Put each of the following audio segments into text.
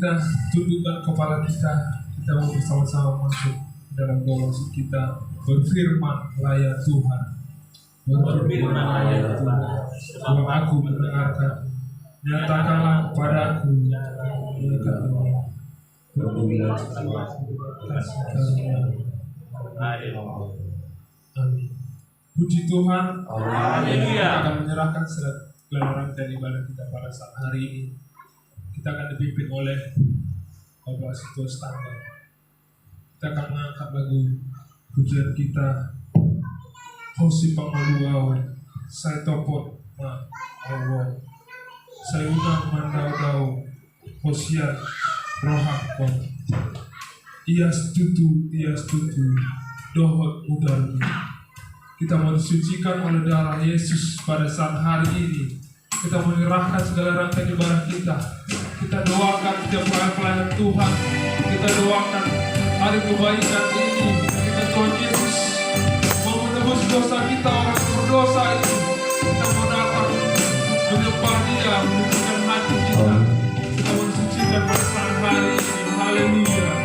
kita tundukkan kepala kita mau bersama-sama masuk dalam doa kita berfirman layak Tuhan. Berfirman layak Tuhan. Sebab aku mendengarkan, nyatakanlah kepadaku. Amin. Puji Tuhan. Haleluya. Kita akan menyerahkan segala rangkaian ibadah kita pada saat hari ini. Kita akan dipimpin oleh Bapak Sito Standar. Kita akan mengangkat lagu pujian kita. Hosi Pamaluau, saya topot ma awal, saya unang mandau-dau, hosian rohakon. Ia setutu, dohot udarmi. Kita mau disucikan oleh darah Yesus pada saat hari ini. Kita menyerahkan segala rangkaian ibadah kita. Kita doakan setiap pelayanan Tuhan. Kita doakan hari kebaikan ini. Kita Tuhan Yesus mau menebus dosa kita, orang berdosa ini. Kita mau datang menyembah Dia, menunjukkan hati kita. Kita mau disucikan pada saat hari ini. Haleluya.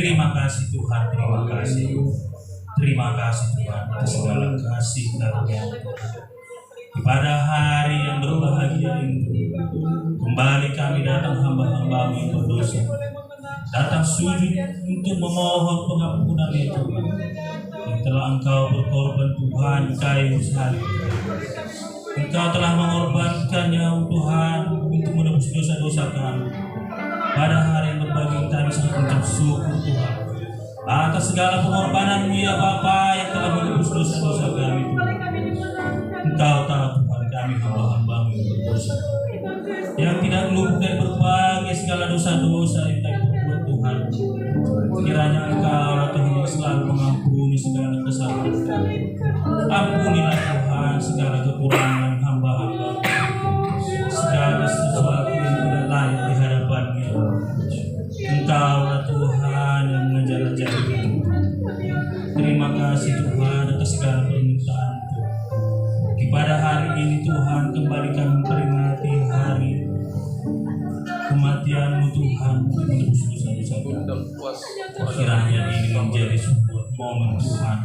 Terima kasih Tuhan, terima kasih. Terima kasih Tuhan atas segala kasih karunia Tuhan. Pada hari yang berbahagia ini, kembali kami datang hamba-hamba-Mu yang berdosa, datang sujud untuk memohon pengampunan ya Tuhan, yang telah Engkau berkorban Tuhan kayu salib. Engkau telah mengorbankannya Tuhan untuk menebus dosa-dosa kami. Pada hari yang berbahagia kami sangat mengucap syukur Tuhan atas segala pengorbanan-Mu ya Bapa yang telah menebus dosa-dosa kami Tuhan. Engkau tahu Tuhan kami hamba-hamba-Mu yang berdosa, yang tidak luput dari berbagai segala dosa-dosa yang kami perbuat Tuhan. Kiranya Engkau Tuhan yang selalu mengampuni segala kesalahan. Ampunilah Tuhan segala kekurangan hamba-hamba, segala sesuatu yang tidak layak di hadapan-Mu. Engkaulah Tuhan yang mengajar-ajar kami. Terima kasih Tuhan atas segala permintaan Tuhan. Pada hari ini Tuhan kembali kami memperingati hari kematian-Mu Tuhan untuk menebus dosa-dosa kami. Kiranya ini menjadi sebuah momen Tuhan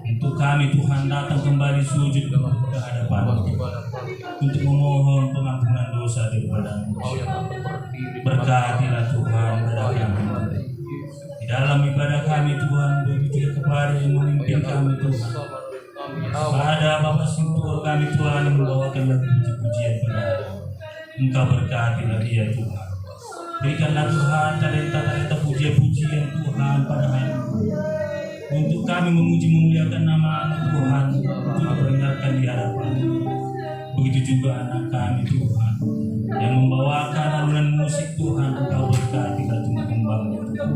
untuk kami Tuhan datang kembali sujud ke hadapan-Mu untuk memohon pengampunan dosa daripada-Mu. Berkatilah Tuhan pada kami di dalam ibadah kami Tuhan, begitu kepada yang memimpin kami Tuhan. Pada Bapak Sintur kami Tuhan yang membawakan puji-pujian pada Engkau, berkatilah dia Tuhan. Berikanlah Tuhan talenta-talenta pujian-pujian Tuhan pada hari ini, untuk kami memuji memuliakan nama-Mu Tuhan, untuk diperdengarkan di hadapan. Begitu juga anak kami Tuhan yang membawakan alunan musik Tuhan. Engkau berkatilah Tuhan kembangnya Tuhan.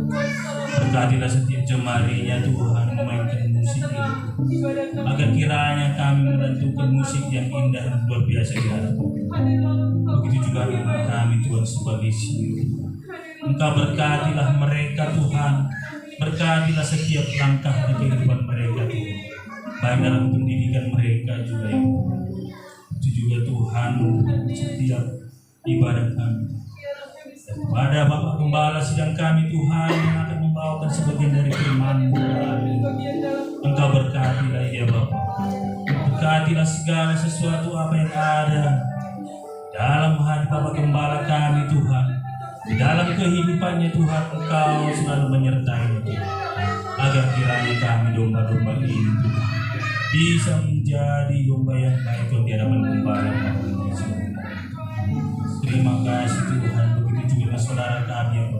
Berkatilah setiap jemarinya Tuhan memainkan musik ini, agar kiranya kami menentukan musik yang indah dan luar biasa di hadapan. Begitu juga anak kami Tuhan sebagai sini. Engkau berkatilah mereka Tuhan. Berkatilah setiap langkah di kehidupan mereka Tuhan, baik dalam pendidikan mereka juga ya. Itu juga Tuhan setiap ibadah kami. Pada Bapak Gembala sidang kami Tuhan yang akan membawakan sebagian dari firman-Mu. Engkau berkatilah ya Bapak. Berkatilah segala sesuatu apa yang ada dalam hati Bapak Gembala kami Tuhan. Di dalam kehidupannya Tuhan, Engkau selalu menyertai Tuhan, agar kiranya kami domba-domba ini Tuhan bisa menjadi domba yang baik di hadapan Gembala kami. Terima kasih Tuhan. Begitu juga saudara kami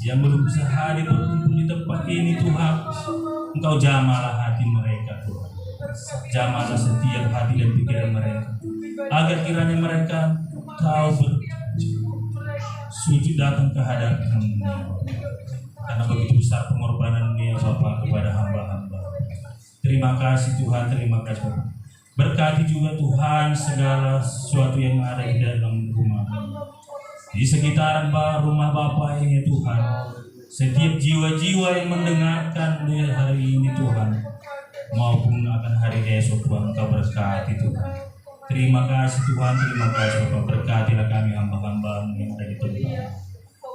yang belum bisa hadir berkumpul di tempat ini Tuhan. Engkau jamalah hati mereka Tuhan. Jamalah setiap hati dan pikiran mereka, agar kiranya mereka tahu sujud datang ke hadapan-Mu, karena begitu besar pengorbanan-Mu ya Bapa kepada hamba-hamba. Terima kasih Tuhan, terima kasih. Berkati juga Tuhan segala sesuatu yang ada di dalam rumah, di sekitaran rumah Bapa ini Tuhan. Setiap jiwa-jiwa yang mendengarkan di hari ini Tuhan, maupun akan hari esok Tuhan, Engkau berkati Tuhan. Terima kasih Tuhan, terima kasih Bapak. Berkatilah kami hamba-hamba-Mu yang ada di tempat.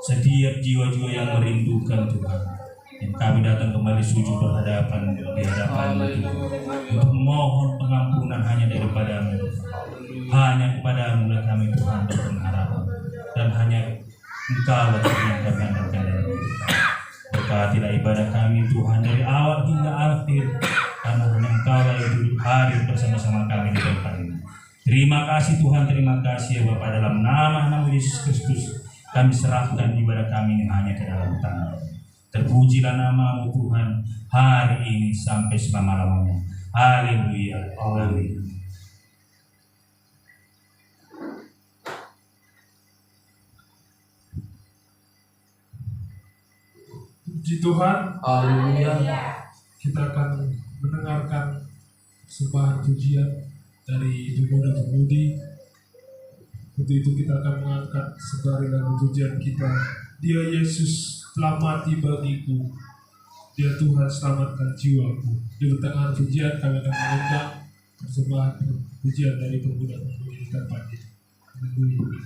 Setiap jiwa-jiwa yang merindukan Tuhan, yang kami datang kembali sujud berhadapan di hadapan-Mu Tuhan, untuk mohon pengampunan hanya daripada-Mu. Hanya kepada-Mu lah kami Tuhan berharap, dan hanya Engkau lah yang kami andalkan. Berkatilah ibadah kami Tuhan dari awal hingga akhir, karena hanya Engkau lah yang hadir bersama-sama kami di tempat ini. Terima kasih Tuhan, terima kasih ya Bapa. Dalam nama Yesus Kristus kami serahkan ibadah kami ini hanya ke dalam tangan. Terpujilah nama-Mu Tuhan hari ini sampai selama-lamanya. Haleluya. Amin. Puji Tuhan. Haleluya. Kita akan mendengarkan sebuah pujian dari Pemuda Pemudi. Untuk itu kita akan mengangkat sebagai lagu pujian kita. Dia Yesus telah mati bagiku, Dia Tuhan selamatkan jiwaku. Di pertengahan pujian kami akan mengundang persembahan pujian dari Pemuda Pemudi di tempat ini. Haleluya.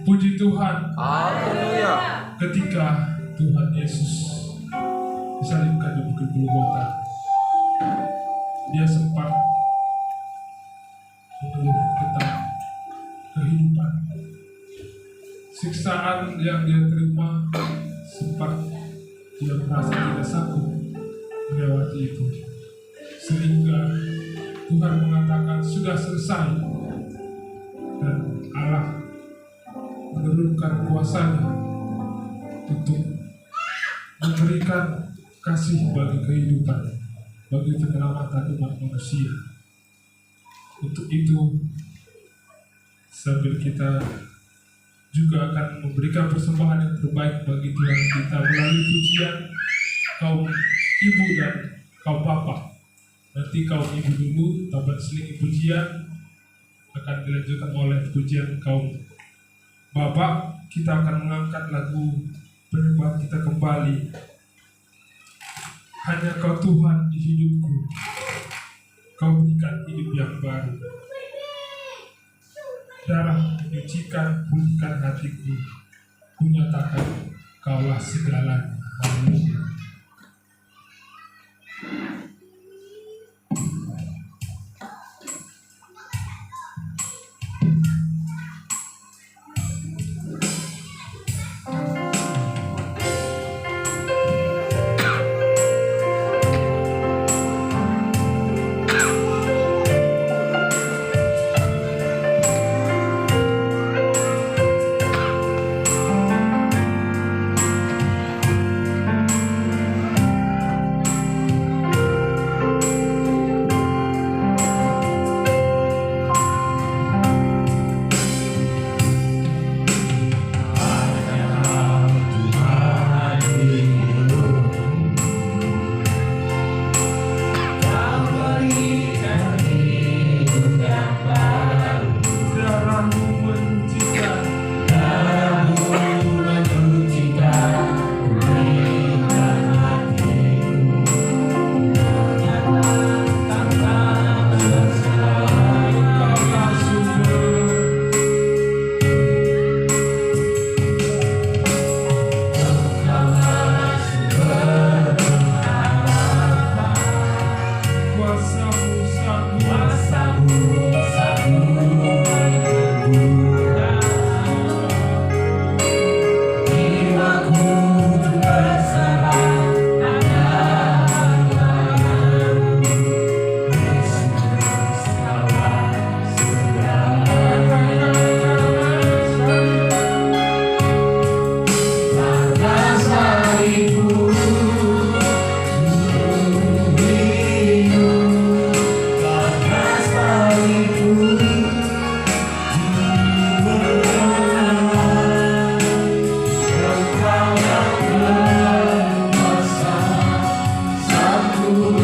Puji Tuhan. Haleluya. Ketika Tuhan Yesus disalibkan di Bukit Golgota, Dia sempat mengeluh tentang kehidupan. Siksaan yang Dia terima sempat Dia merasa tidak sanggup melewati itu, sehingga Tuhan mengatakan sudah selesai, dan Allah menurunkan kuasanya untuk memberikan kasih bagi kehidupan, bagi penyelamatan umat manusia. Untuk itu, sambil kita juga akan memberikan persembahan yang terbaik bagi Tuhan kita melalui pujian kaum ibu dan kaum bapak. Nanti kaum ibu dulu, tabat seling pujian akan dilanjutkan oleh pujian kaum bapak. Kita akan mengangkat lagu penyembahan kita kembali. Hanya Kau Tuhan di hidupku, Kau berikan hidup yang baru. Darah menyucikan, pulihkan hatiku. Kunyatakan Kaulah segalanya. Haleluya. Aku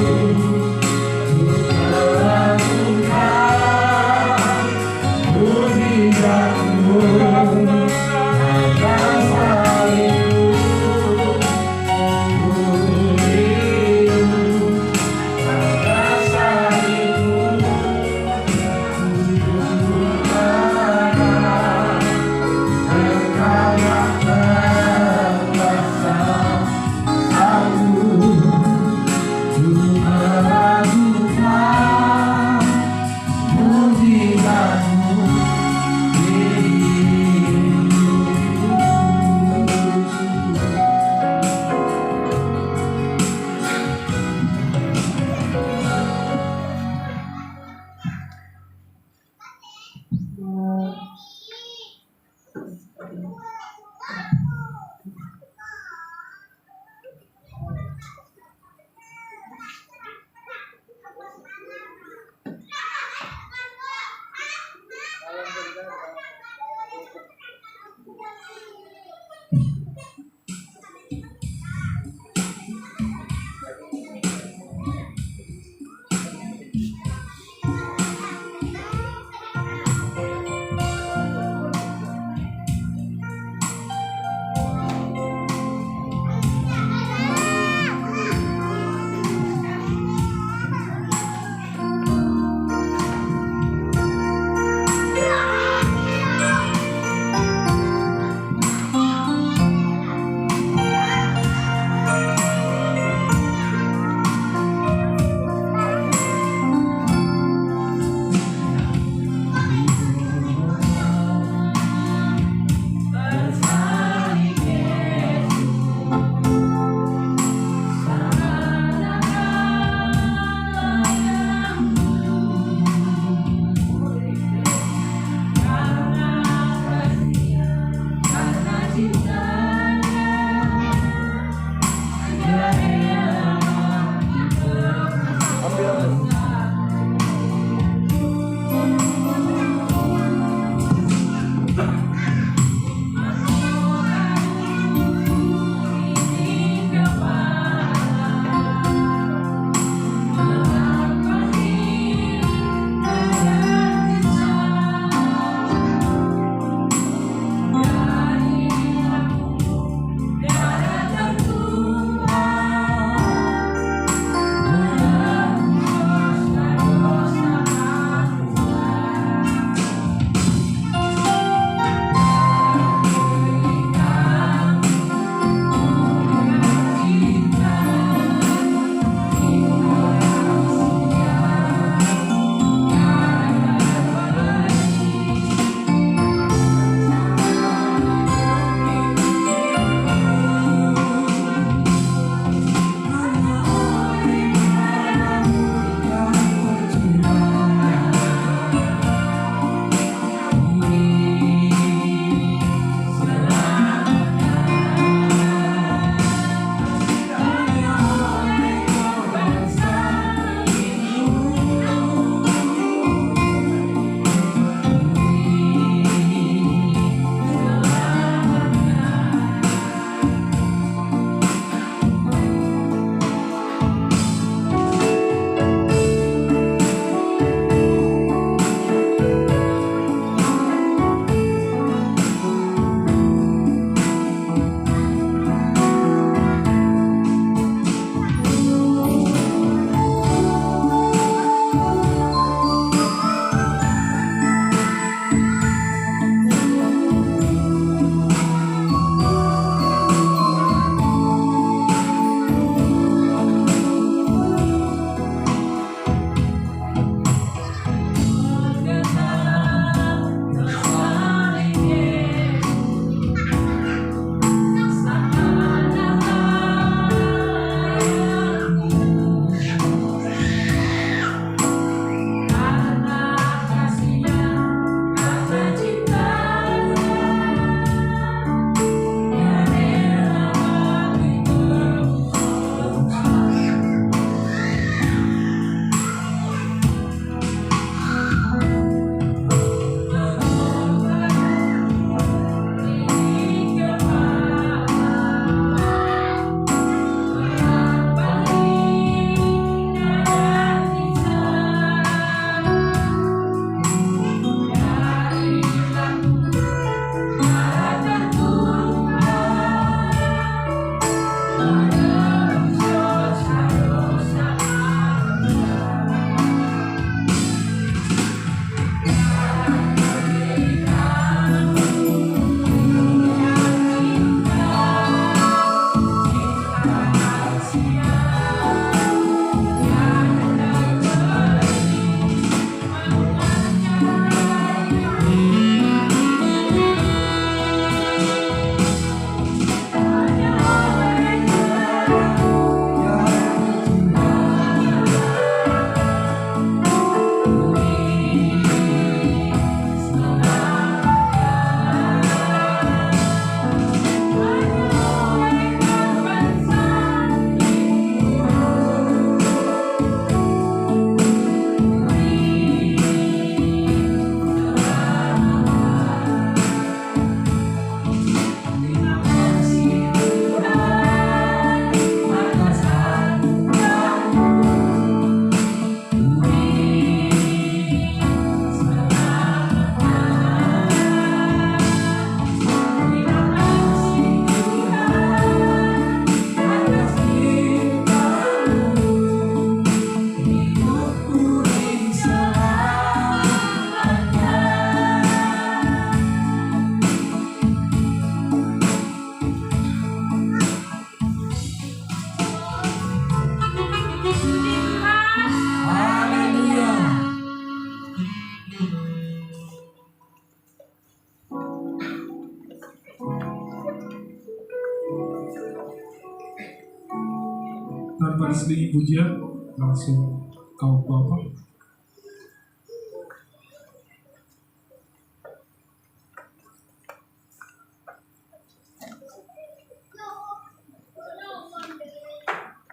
selingi pujian, langsung kau Bapa.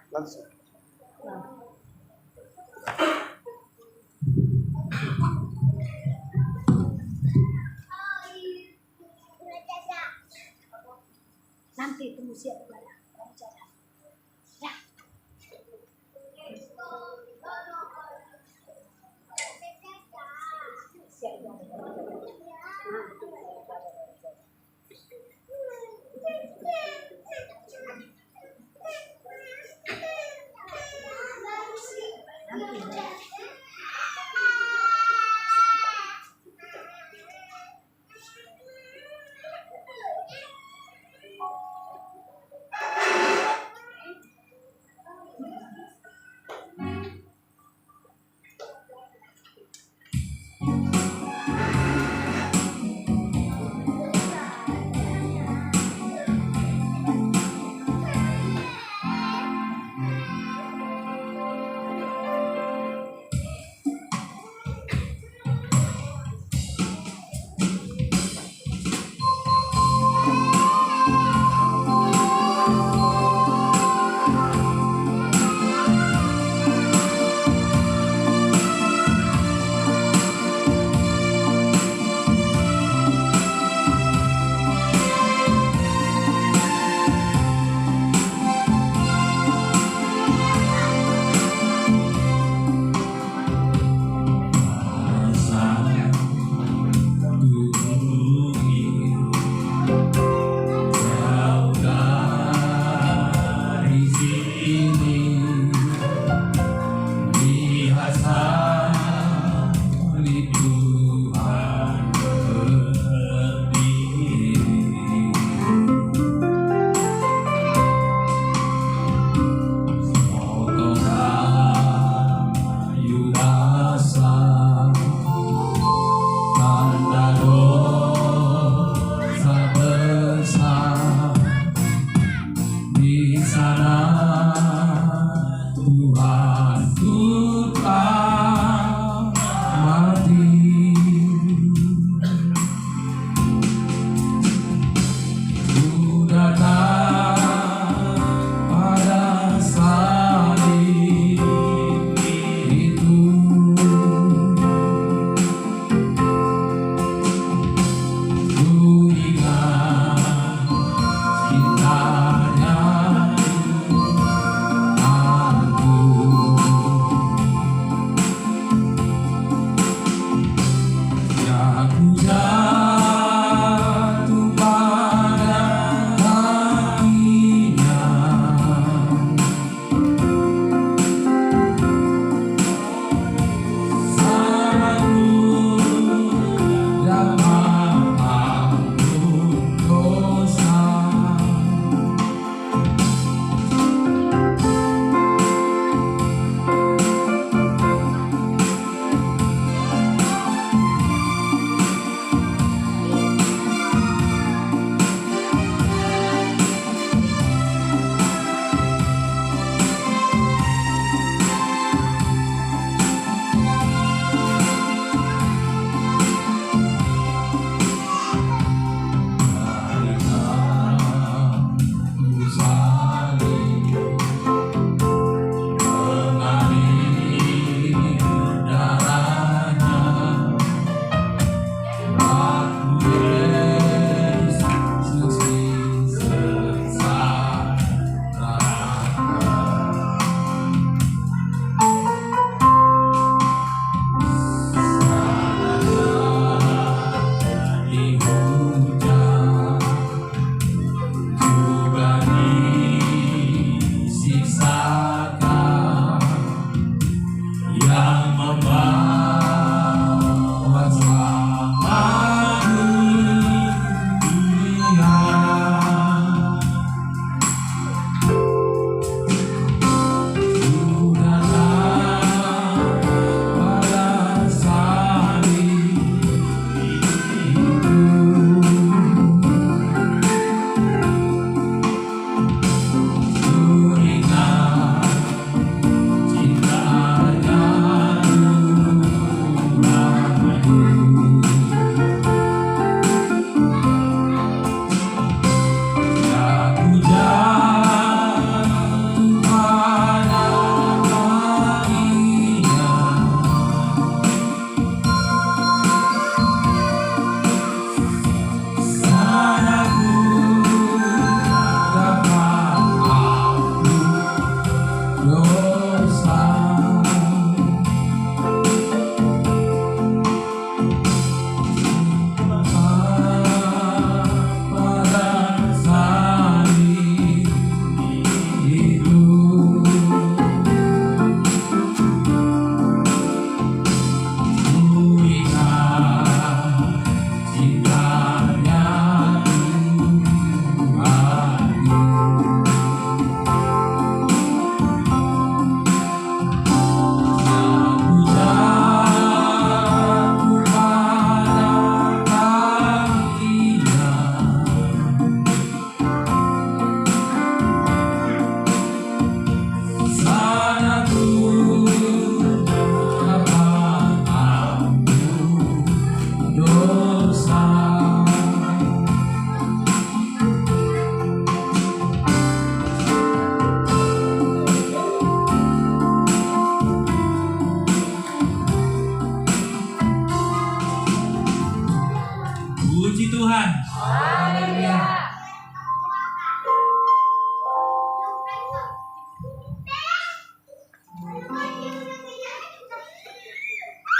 Langsung. Nanti tunggu siap ya. Ya. Siap ya.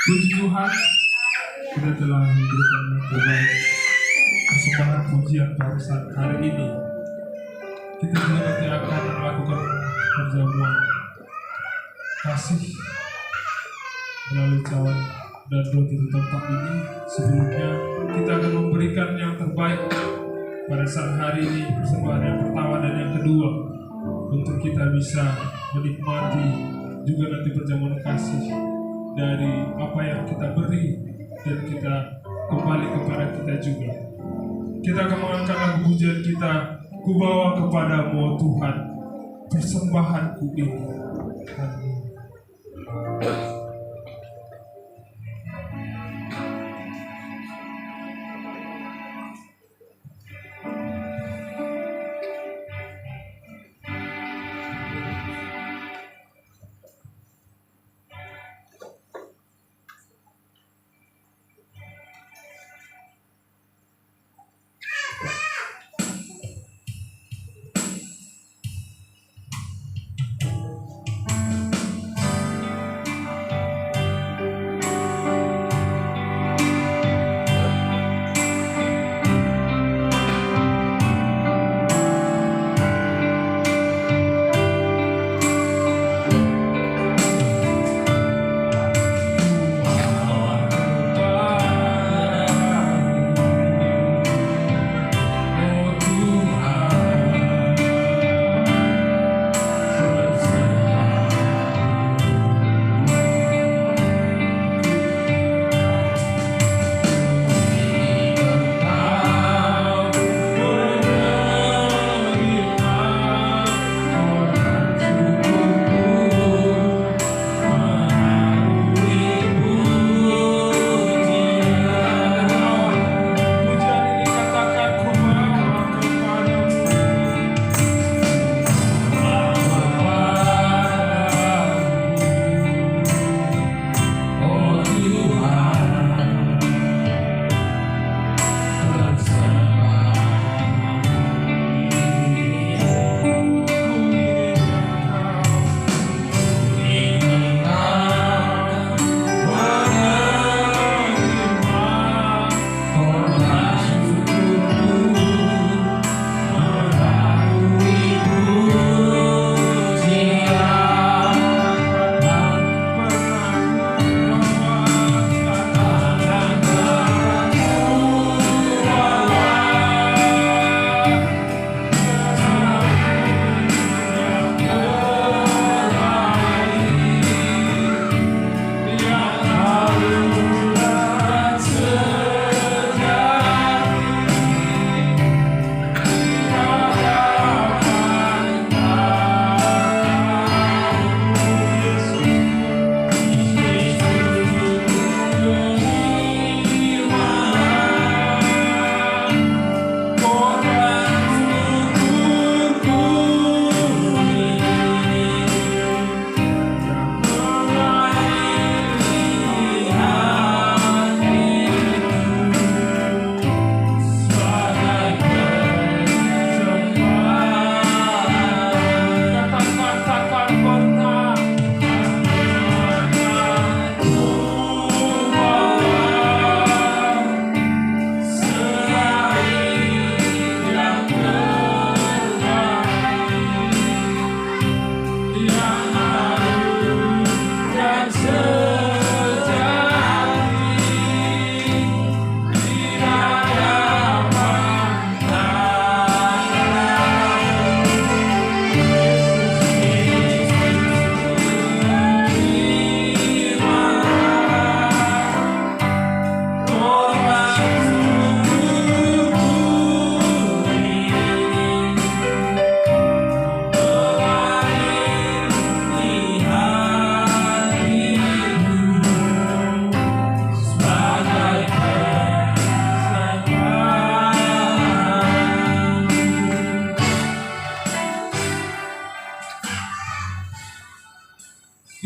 Puji Tuhan, kita telah memberikan yang terbaik, persembahan pujian pada saat hari ini. Kita juga nanti akan melakukan perjamuan kasih melalui cawan dan roti di tempat ini. Sebelumnya kita akan memberikan yang terbaik pada saat hari ini, persembahan yang pertama dan yang kedua, untuk kita bisa menikmati juga nanti perjamuan kasih dari apa yang kita beri dan kita kembali kepada kita juga. Kita akan mengangkat lagu pujian kita, ku bawa kepadamu Tuhan persembahanku ini. Amin.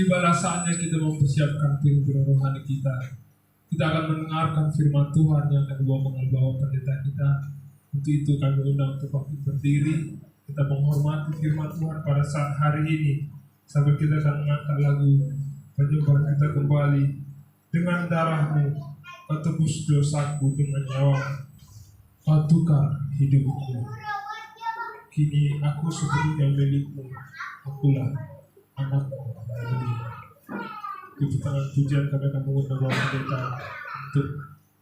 Tibalah saatnya kita mempersiapkan piring-piring rohani kita. Kita akan mendengarkan firman Tuhan yang akan membawa pendeta kita. Untuk itu kami undang untuk bangkit berdiri. Kita menghormati firman Tuhan pada saat hari ini. Sambil kita akan mengangkat lagu penyembahan kita kembali Dengan darah-Mu Kau tebus dosaku, dengan nyawa Kau tukar hidupku. Kini aku sepenuhnya milik-Mu, akulah anak-Mu. Haleluya. Di tangan pujian kami akan mengundang Bapak Pendeta untuk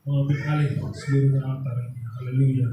mengambil alih seluruh altar ini. Haleluya.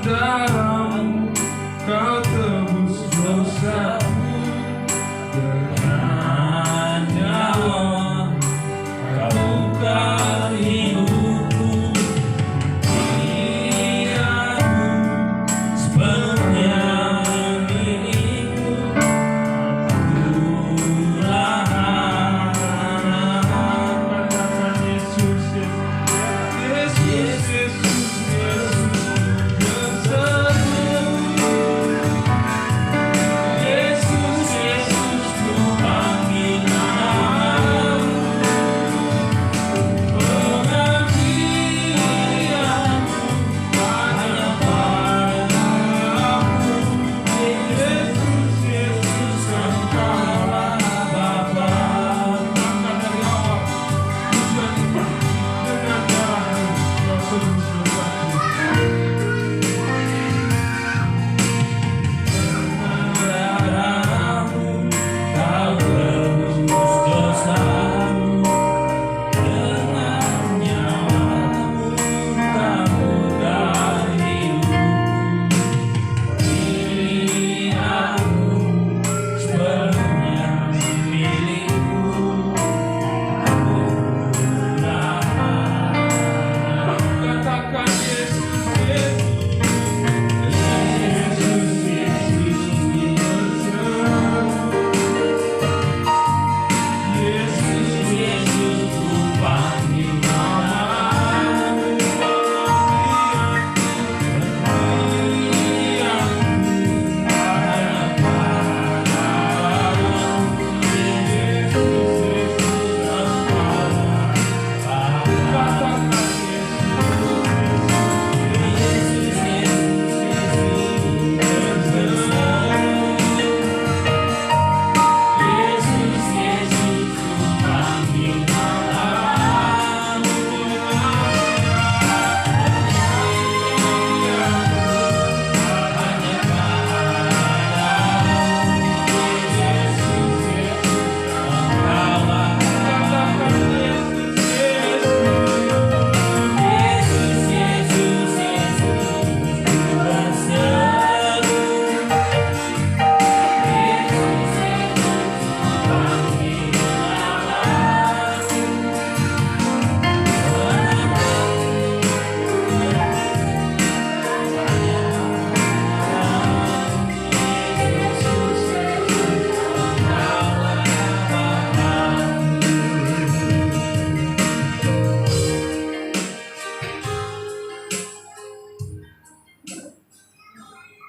Darah-Mu Kau tebus dosa-Mu, dengan nyawa Kau tukar hidupku. Kini aku sepenuhnya milik-Mu, akulah anak-Mu. Yesus, Yesus, Yesus, Yesus.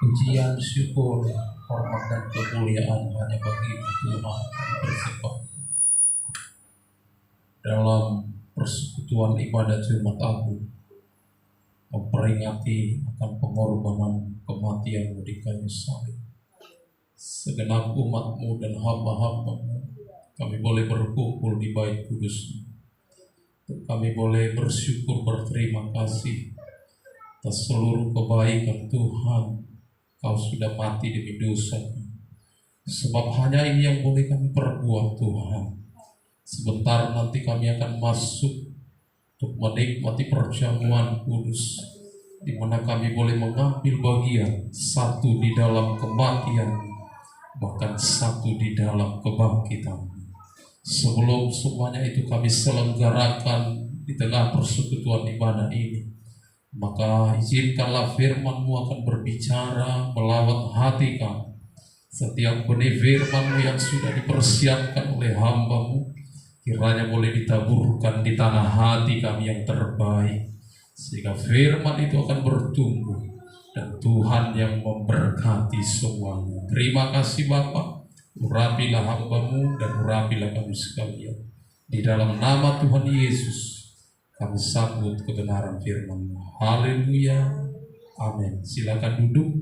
Pujian, syukur, hormat dan kemuliaan hanya bagi Tuhan bersifat. Dalam persekutuan ibadah Jumat Agung, memperingati akan pengorbanan kematian-Mu di kayu salib, segenap umat-Mu dan hamba-hamba-Mu, kami boleh berkumpul di bait kudus. Kami boleh bersyukur, berterima kasih atas seluruh kebaikan Tuhan. Kau sudah mati demi dosa, sebab hanya ini yang boleh kami perbuat Tuhan. Sebentar nanti kami akan masuk untuk menikmati perjamuan kudus, di mana kami boleh mengambil bagian, satu di dalam kematian, bahkan satu di dalam kebangkitan. Sebelum semuanya itu kami selenggarakan di tengah persekutuan ibadah ini, Maka izinkanlah firman-Mu akan berbicara melawat hati kami. Setiap benih firman-Mu yang sudah dipersiapkan oleh hamba-Mu kiranya boleh ditaburkan di tanah hati kami yang terbaik, sehingga firman itu akan bertumbuh dan Tuhan yang memberkati semuanya. Terima kasih Bapa. Urapilah hamba-Mu dan urapilah kami sekalian. Di dalam nama Tuhan Yesus kami sambut kebenaran firman-Mu. Haleluya. Amin. Silakan duduk.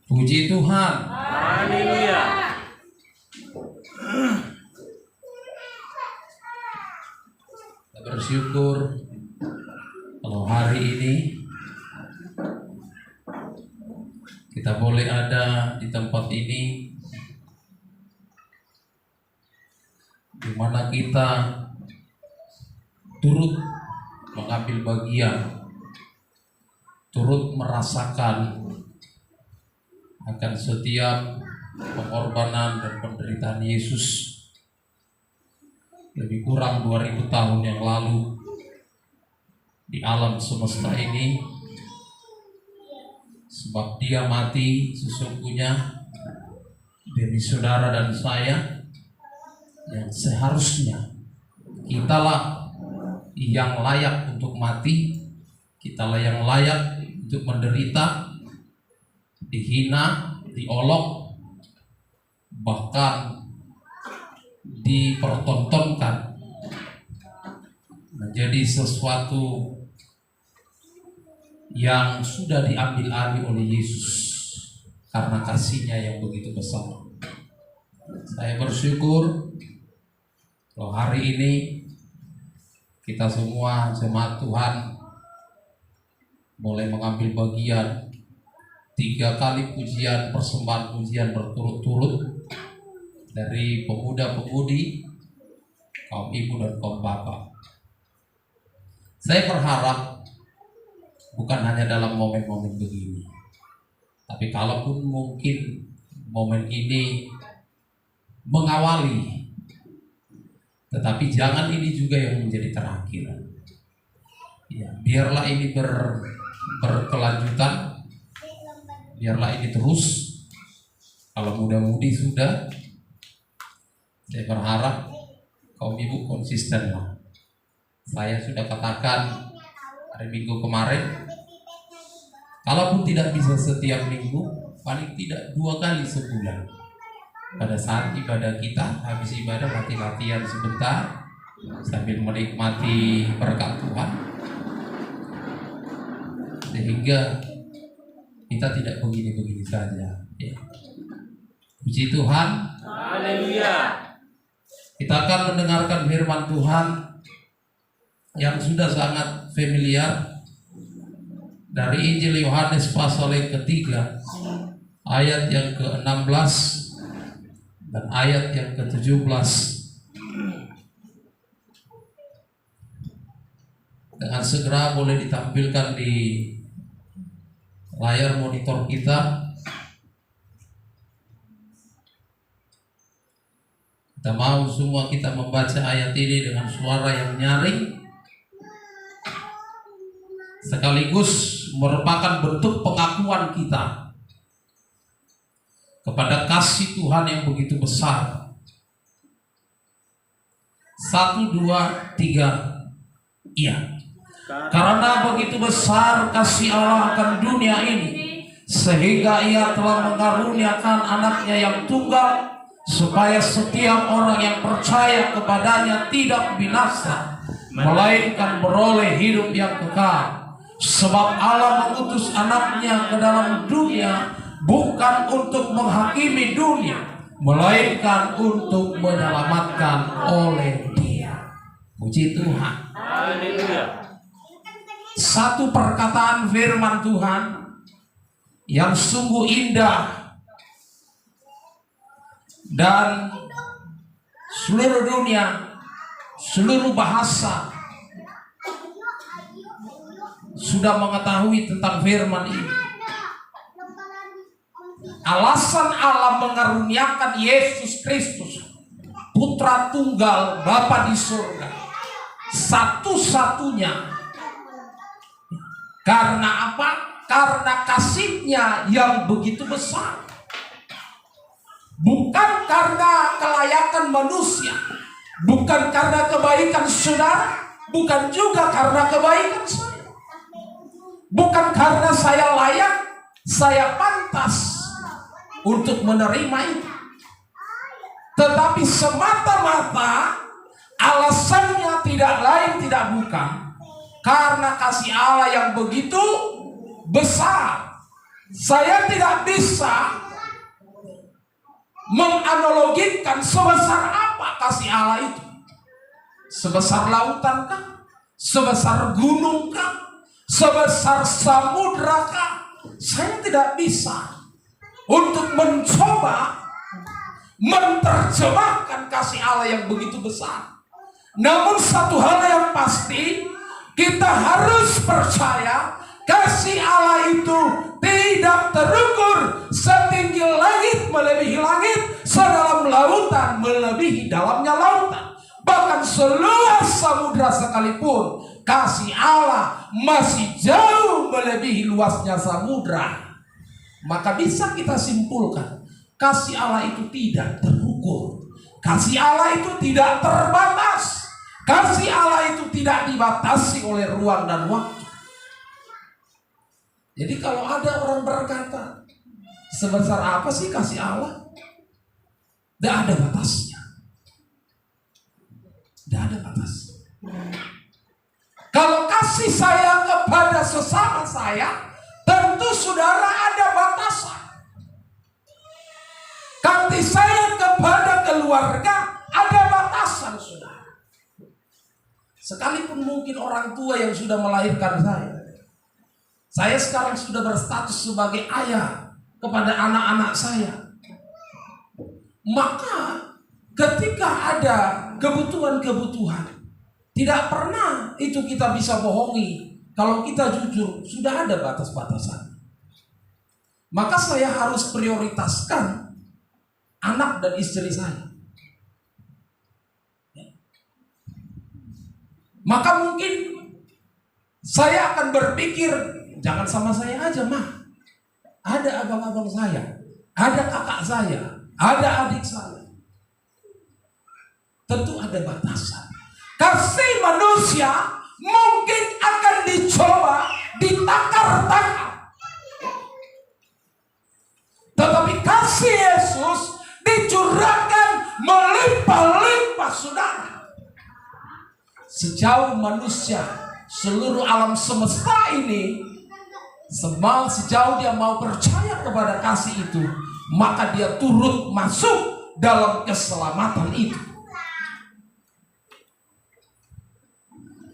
Puji Tuhan. Haleluya. Kita bersyukur kalau hari ini kita boleh ada di tempat ini, di mana kita turut mengambil bagian, turut merasakan akan setiap pengorbanan dan penderitaan Yesus lebih kurang 2000 tahun yang lalu di alam semesta ini, sebab Dia mati sesungguhnya demi saudara dan saya yang seharusnya kitalah yang layak untuk mati, kitalah yang layak untuk menderita, dihina, diolok, bahkan dipertontonkan menjadi sesuatu yang sudah diambil alih oleh Yesus karena kasih-Nya yang begitu besar. Saya bersyukur kalau hari ini kita semua jemaat Tuhan boleh mengambil bagian 3 kali pujian, persembahan pujian berturut-turut dari pemuda-pemudi, kaum ibu dan kaum bapak. Saya berharap bukan hanya dalam momen-momen begini, tapi kalaupun mungkin momen ini mengawali, tetapi jangan ini juga yang menjadi terakhir. Ya, biarlah ini berkelanjutan, biarlah ini terus. Kalau muda-mudi sudah, saya berharap kaum ibu konsisten lah. Saya sudah katakan hari Minggu kemarin, kalaupun tidak bisa setiap minggu, paling tidak 2 kali sebulan. Pada saat ibadah kita, habis ibadah latihan sebentar sambil menikmati berkat Tuhan, sehingga kita tidak begini-begini saja. Ya. Puji Tuhan. Haleluya. Kita akan mendengarkan firman Tuhan yang sudah sangat familiar dari Injil Yohanes pasal yang ketiga, ayat yang ke-16 dan ayat yang ke-17. Dengan segera boleh ditampilkan di layar monitor kita. Kita mau semua kita membaca ayat ini dengan suara yang nyaring, sekaligus merupakan bentuk pengakuan kita kepada kasih Tuhan yang begitu besar. 1, 2, 3. Iya. Karena begitu besar kasih Allah akan dunia ini, sehingga Ia telah mengaruniakan anaknya yang tunggal, supaya setiap orang yang percaya kepadanya tidak binasa, melainkan beroleh hidup yang kekal. Sebab Allah mengutus anaknya ke dalam dunia bukan untuk menghakimi dunia, melainkan untuk menyelamatkan oleh Dia. Puji Tuhan. Haleluya. Satu perkataan firman Tuhan yang sungguh indah, dan seluruh dunia, seluruh bahasa sudah mengetahui tentang firman ini. alasan Allah mengaruniakan Yesus Kristus, Putra Tunggal Bapa di surga, satu-satunya. Karena apa? Karena kasih-Nya yang begitu besar. Bukan karena kelayakan manusia, bukan karena kebaikan saudara, bukan juga karena kebaikan saya. Bukan karena saya layak, saya pantas untuk menerima itu. Tetapi semata-mata alasannya tidak lain tidak bukan karena kasih Allah yang begitu besar. Saya tidak bisa menganalogikan sebesar apa kasih Allah itu. Sebesar lautan kah? Sebesar gunung kah? Sebesar samudra kah? Saya tidak bisa untuk mencoba menerjemahkan kasih Allah yang begitu besar. Namun satu hal yang pasti, kita harus percaya kasih Allah itu tidak terukur. Setinggi langit melebihi langit, sedalam lautan melebihi dalamnya lautan. Bahkan seluas samudra sekalipun, kasih Allah masih jauh melebihi luasnya samudra. Maka bisa kita simpulkan, kasih Allah itu tidak terukur. Kasih Allah itu tidak terbatas. Kasih Allah itu tidak dibatasi oleh ruang dan waktu. Jadi kalau ada orang berkata, sebesar apa sih kasih Allah? Tidak ada batasnya. Tidak ada batasnya. Kalau kasih saya kepada sesama saya, tentu saudara ada batasan. Kasih saya kepada keluarga ada batasan, saudara. Sekalipun mungkin orang tua yang sudah melahirkan saya sekarang sudah berstatus sebagai ayah kepada anak-anak saya. Maka ketika ada kebutuhan-kebutuhan, tidak pernah itu kita bisa bohongi. Kalau kita jujur, sudah ada batas-batasan. Maka saya harus prioritaskan anak dan istri saya. Maka mungkin saya akan berpikir, jangan sama saya aja, mah. Ada abang-abang saya, ada kakak saya, ada adik saya. Tentu ada batasan. Kasih manusia mungkin akan dicoba, ditakar-takar. Tetapi kasih Yesus dicurahkan melimpah-limpah, saudara. Sejauh manusia, seluruh alam semesta ini, sejauh dia mau percaya kepada kasih itu, maka dia turut masuk dalam keselamatan itu.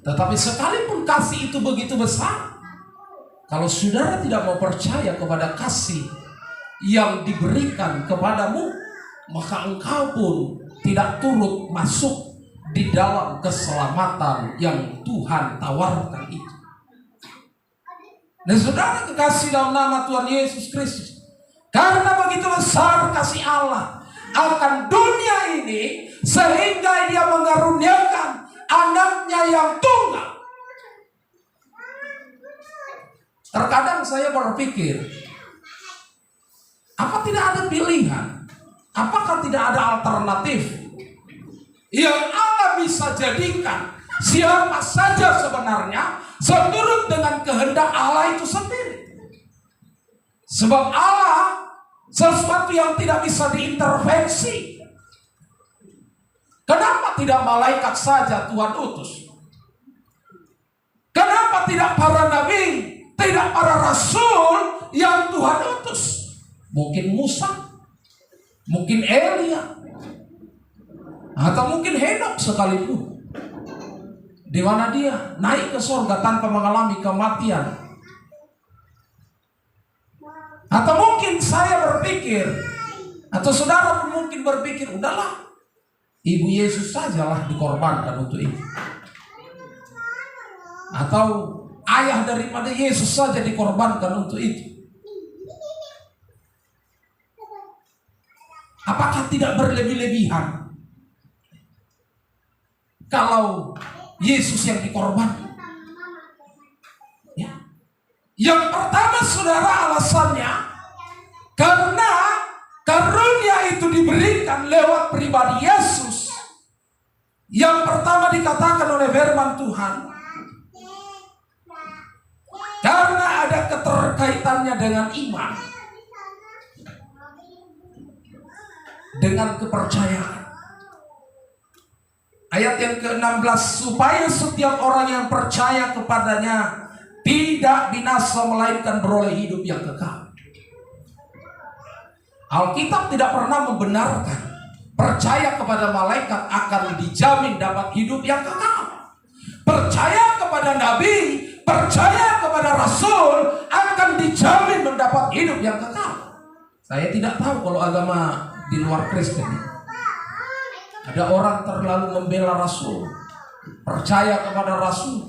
Tetapi sekalipun kasih itu begitu besar, kalau saudara tidak mau percaya kepada kasih yang diberikan kepadamu, maka engkau pun tidak turut masuk di dalam keselamatan yang Tuhan tawarkan itu. Dan saudara kekasih dalam nama Tuhan Yesus Kristus, karena begitu besar kasih Allah akan dunia ini, sehingga dia mengaruniakan anaknya yang tunggal. Terkadang saya berpikir, apa tidak ada pilihan? Apakah tidak ada alternatif yang Allah bisa jadikan siapa saja sebenarnya seturut dengan kehendak Allah itu sendiri? Sebab Allah sesuatu yang tidak bisa diintervensi. Kenapa tidak malaikat saja Tuhan utus? Kenapa tidak para nabi, tidak para rasul yang Tuhan utus? Mungkin Musa, mungkin Elia, atau mungkin Henok sekalipun. Di mana dia naik ke surga tanpa mengalami kematian. Atau mungkin saya berpikir, atau saudara pun mungkin berpikir, udahlah, Ibu Yesus sajalah dikorbankan untuk itu. Atau ayah daripada Yesus saja dikorbankan untuk itu. Apakah tidak berlebih-lebihan kalau Yesus yang dikorbankan? Ya. Yang pertama saudara, alasannya karena karunia itu diberikan lewat pribadi Yesus. Yang pertama dikatakan oleh firman Tuhan, karena ada keterkaitannya dengan iman, dengan kepercayaan. Ayat yang ke-16, supaya setiap orang yang percaya kepadanya tidak binasa melainkan beroleh hidup yang kekal. Alkitab tidak pernah membenarkan percaya kepada malaikat akan dijamin dapat hidup yang kekal. Percaya kepada nabi, percaya kepada rasul akan dijamin mendapat hidup yang kekal. Saya tidak tahu kalau agama di luar Kristen. Ada orang terlalu membela rasul, percaya kepada rasul.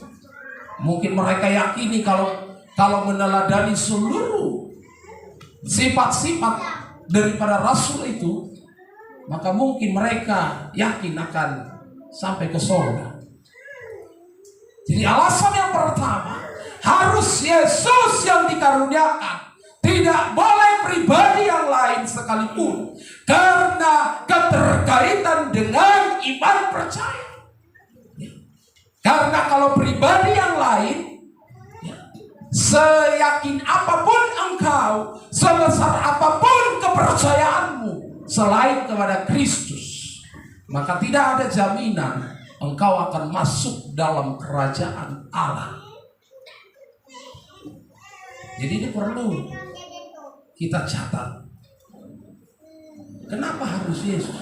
Mungkin mereka yakini kalau meneladani seluruh sifat-sifat daripada rasul itu, maka mungkin mereka yakin akan sampai ke surga. Jadi alasan yang pertama, harus Yesus yang dikaruniakan. Tidak boleh pribadi yang lain sekalipun, karena keterkaitan dengan iman percaya. Karena kalau pribadi yang lain, seyakin apapun engkau, sebesar apapun kepercayaanmu selain kepada Kristus, maka tidak ada jaminan engkau akan masuk dalam kerajaan Allah. Jadi ini perlu kita catat. Kenapa harus Yesus?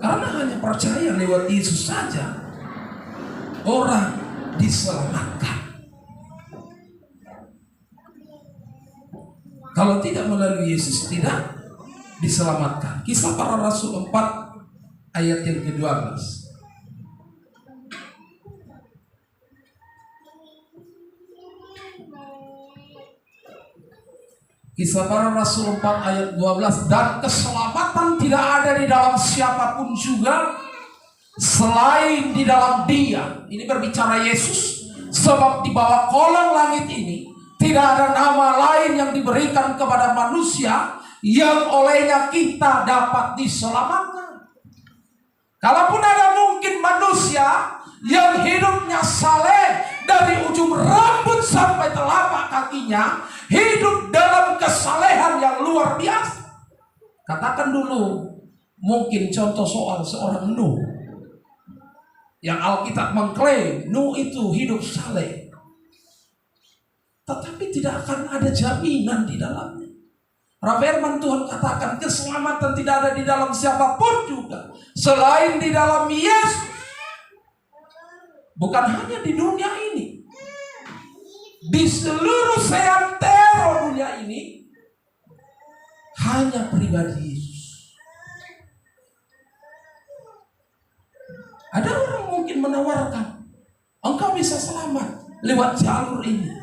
Karena hanya percaya lewat Yesus saja orang diselamatkan. Kalau tidak melalui Yesus tidak diselamatkan. Kisah Para Rasul 4 ayat yang ke-12. Kisah Para Rasul 4 ayat 12. Dan keselamatan tidak ada di dalam siapapun juga selain di dalam Dia. Ini berbicara Yesus. Sebab di bawah kolong langit ini tidak ada nama lain yang diberikan kepada manusia yang olehnya kita dapat diselamatkan. Kalaupun ada mungkin manusia yang hidupnya saleh dari ujung rambut sampai telapak kakinya, hidup dalam kesalehan yang luar biasa. Katakan dulu, mungkin contoh soal seorang Nuh, yang Alkitab mengklaim Nuh itu hidup saleh, tetapi tidak akan ada jaminan di dalamnya. Firman Tuhan katakan keselamatan tidak ada di dalam siapapun juga selain di dalam Yesus. Bukan hanya di dunia ini, di seluruh seantero dunia ini hanya pribadi Yesus. Ada orang mungkin menawarkan engkau bisa selamat lewat jalur ini,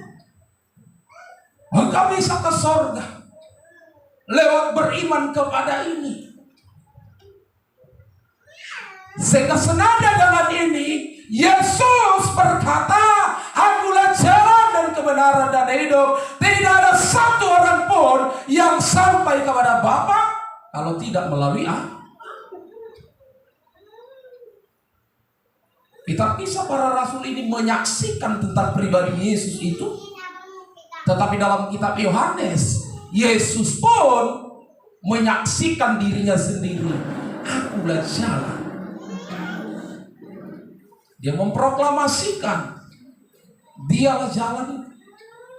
engkau bisa ke surga lewat beriman kepada ini. Sehingga senada dengan ini, Yesus berkata, akulah jalan dan kebenaran dan hidup. Tidak ada satu orang pun yang sampai kepada Bapa kalau tidak melalui Aku. Kitab Kisah Para Rasul ini menyaksikan tentang pribadi Yesus itu. Tetapi dalam kitab Yohanes, Yesus pun menyaksikan dirinya sendiri. Akulah jalan. Dia memproklamasikan, dialah jalan.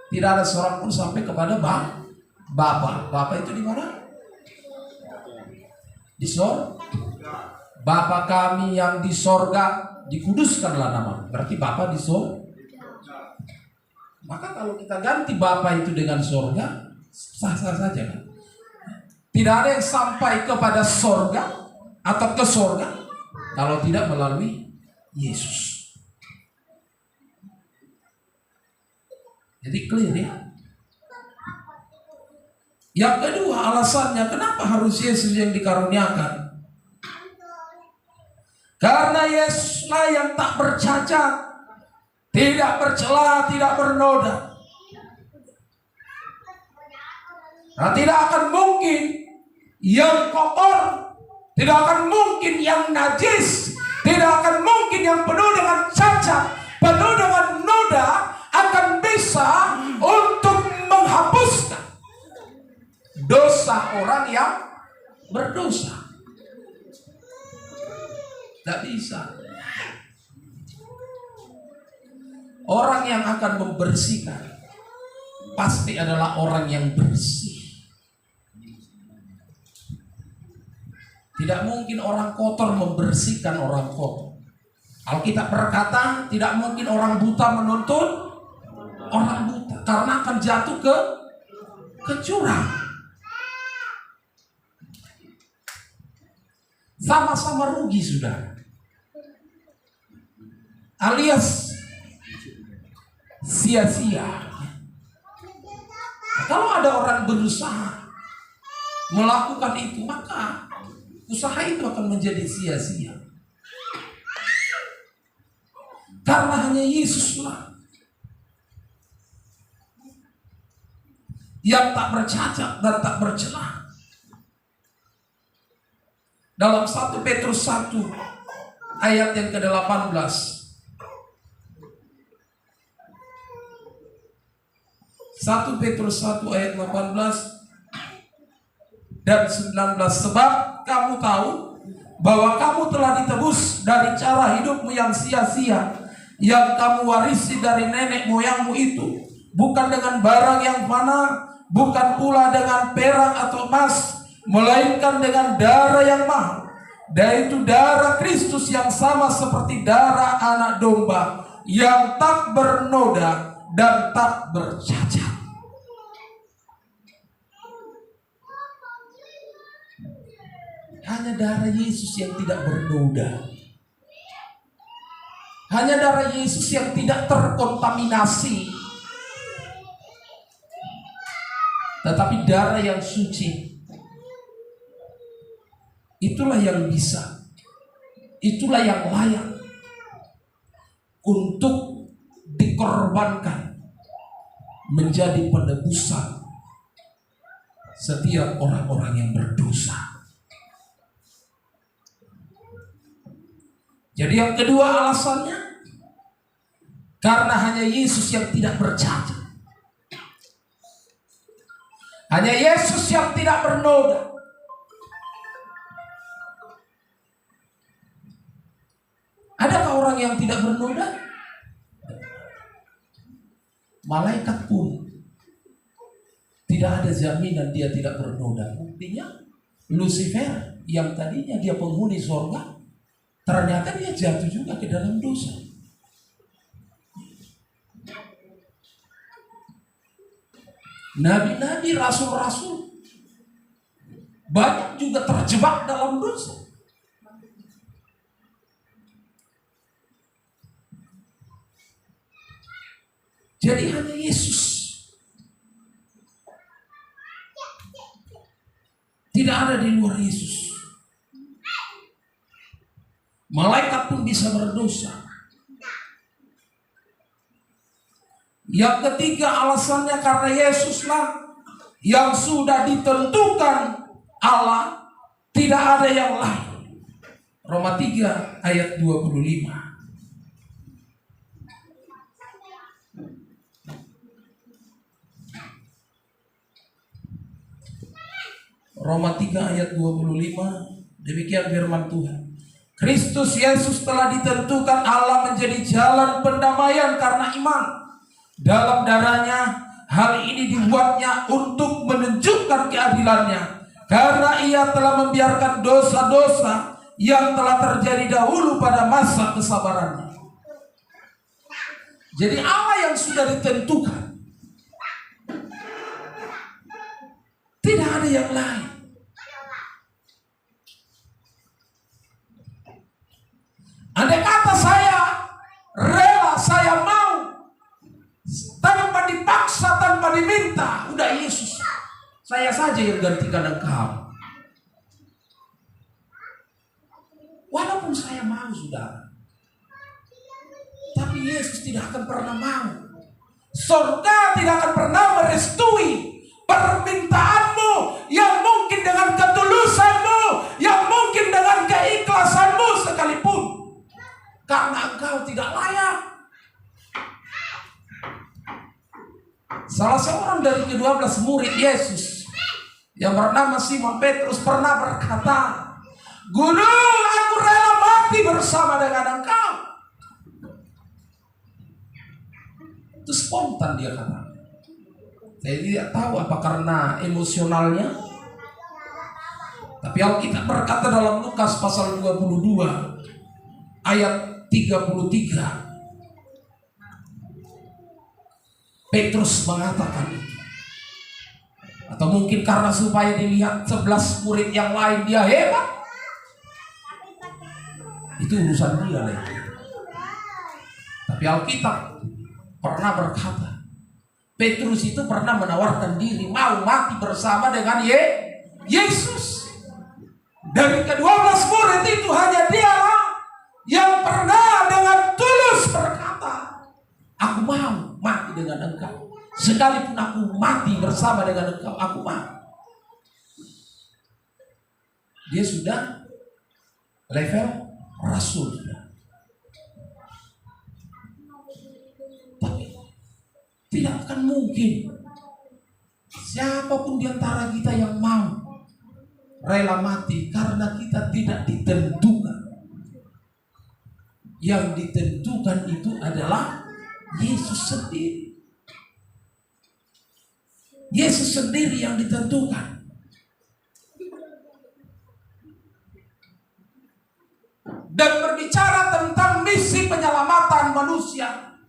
Tidak ada seorang pun sampai kepada Bapa. Bapa itu di mana? Di sorga. Bapa kami yang di sorga, dikuduskanlah nama. Berarti Bapa di sorga. Maka kalau kita ganti Bapa itu dengan sorga, sah-sah saja kan? Tidak ada yang sampai kepada sorga atau ke sorga kalau tidak melalui Yesus. Jadi clear ya. Yang kedua alasannya kenapa harus Yesus yang dikaruniakan? Karena Yesuslah yang tak bercacat, tidak bercela, tidak bernoda. Nah, tidak akan mungkin yang kotor, tidak akan mungkin yang najis, tidak akan mungkin yang penuh dengan cacat, penuh dengan noda akan bisa untuk menghapuskan dosa orang yang berdosa. Tidak bisa. Orang yang akan membersihkan pasti adalah orang yang bersih. Tidak mungkin orang kotor membersihkan orang kotor. Alkitab berkata tidak mungkin orang buta menuntun orang buta, karena akan jatuh ke jurang. Sama-sama rugi sudah. Alias sia-sia. Nah, kalau ada orang berusaha melakukan itu, maka usaha itu akan menjadi sia-sia. Karena hanya Yesuslah yang tak bercacat dan tak bercela. Dalam 1 Petrus 1 ayat yang ke-18, 1 Petrus 1 ayat 18 dan 19, sebab kamu tahu bahwa kamu telah ditebus dari cara hidupmu yang sia-sia yang kamu warisi dari nenek moyangmu itu, bukan dengan barang yang fana, bukan pula dengan perak atau emas, melainkan dengan darah yang mahal, yaitu darah Kristus yang sama seperti darah anak domba yang tak bernoda dan tak bercacat. Hanya darah Yesus yang tidak bernoda. Hanya darah Yesus yang tidak terkontaminasi. Tetapi darah yang suci, itulah yang bisa, itulah yang layak untuk dikorbankan menjadi penebusan setiap orang-orang yang berdosa. Jadi yang kedua alasannya, karena hanya Yesus yang tidak bercacat, hanya Yesus yang tidak bernoda. Adakah orang yang tidak bernoda? Malaikat pun tidak ada jaminan dia tidak bernoda. Buktinya Lucifer yang tadinya dia penghuni surga, ternyata dia jatuh juga ke dalam dosa. Nabi-nabi, rasul-rasul banyak juga terjebak dalam dosa. Jadi hanya Yesus. Tidak ada di luar Yesus. Malaikat pun bisa berdosa. Yang ketiga alasannya karena Yesuslah yang sudah ditentukan Allah, tidak ada yang lain. Roma 3 ayat 25. Roma 3 ayat 25, demikian firman Tuhan. Kristus Yesus telah ditentukan Allah menjadi jalan pendamaian karena iman. Dalam darahnya, hal ini dibuatnya untuk menunjukkan keadilannya, karena ia telah membiarkan dosa-dosa yang telah terjadi dahulu pada masa kesabarannya. Jadi Allah yang sudah ditentukan, tidak ada yang lain. Andai kata saya rela, saya mau, tanpa dipaksa, tanpa diminta, udah Yesus, saya saja yang gantikan engkau. Walaupun saya mau, saudara, tapi Yesus tidak akan pernah mau. Surga tidak akan pernah merestui permintaanmu yang mungkin dengan ketulusanmu, yang mungkin dengan keikhlasanmu sekalipun, karena engkau tidak layak. Salah seorang dari ke-12 murid Yesus yang bernama Simon Petrus pernah berkata, "Guru, aku rela mati bersama dengan engkau." Itu spontan dia kata. Saya tidak tahu apa karena emosionalnya, tapi Alkitab berkata dalam Lukas pasal 22 ayat 33, Petrus mengatakan itu. Atau mungkin karena supaya dilihat 11 murid yang lain dia hebat, itu urusan dia lah. Tapi Alkitab pernah berkata, Petrus itu pernah menawarkan diri mau mati bersama dengan Yesus. Dari ke-12 murid itu hanya dialah yang pernah dengan tulus berkata, "Aku mau mati dengan engkau. Sekalipun aku mati bersama dengan engkau, aku mau." Dia sudah level rasul. Tapi tidak akan mungkin siapapun di antara kita yang mau rela mati karena kita tidak ditentukan. Yang ditentukan itu adalah Yesus sendiri. Yesus sendiri yang ditentukan. Dan berbicara tentang misi penyelamatan manusia,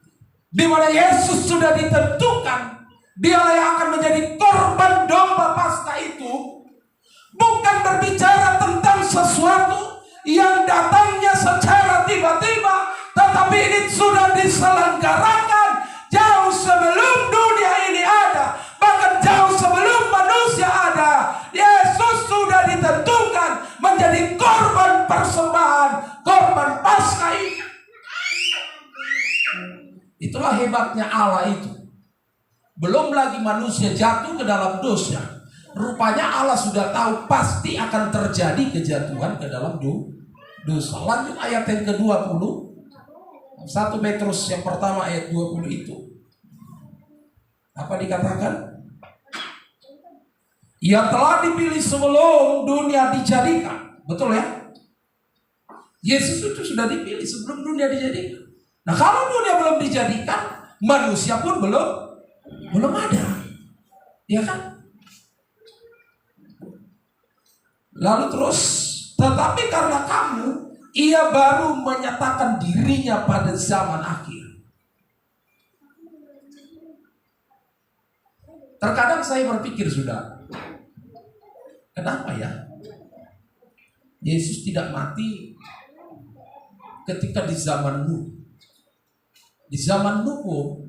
di mana Yesus sudah ditentukan, dialah yang akan menjadi korban domba Paskah itu, bukan berbicara tentang sesuatu yang datangnya secara tiba-tiba, tetapi ini sudah diselenggarakan jauh sebelum dunia ini ada, bahkan jauh sebelum manusia ada. Yesus sudah ditentukan menjadi korban persembahan, korban Paskah ini. Itulah hebatnya Allah itu. Belum lagi manusia jatuh ke dalam dosa, rupanya Allah sudah tahu pasti akan terjadi kejatuhan ke dalam dosa. Lanjut ayat yang ke-20, 1 Petrus yang pertama ayat 20 itu. Apa dikatakan? Ia telah dipilih sebelum dunia dijadikan. Betul ya? Yesus itu sudah dipilih sebelum dunia dijadikan. Nah, kalau dunia belum dijadikan, manusia pun belum ada. Ya kan? Lalu terus, tetapi karena kamu, ia baru menyatakan dirinya pada zaman akhir. Terkadang saya berpikir, sudah, kenapa ya Yesus tidak mati ketika di zaman Nuh? Di zaman Nuh,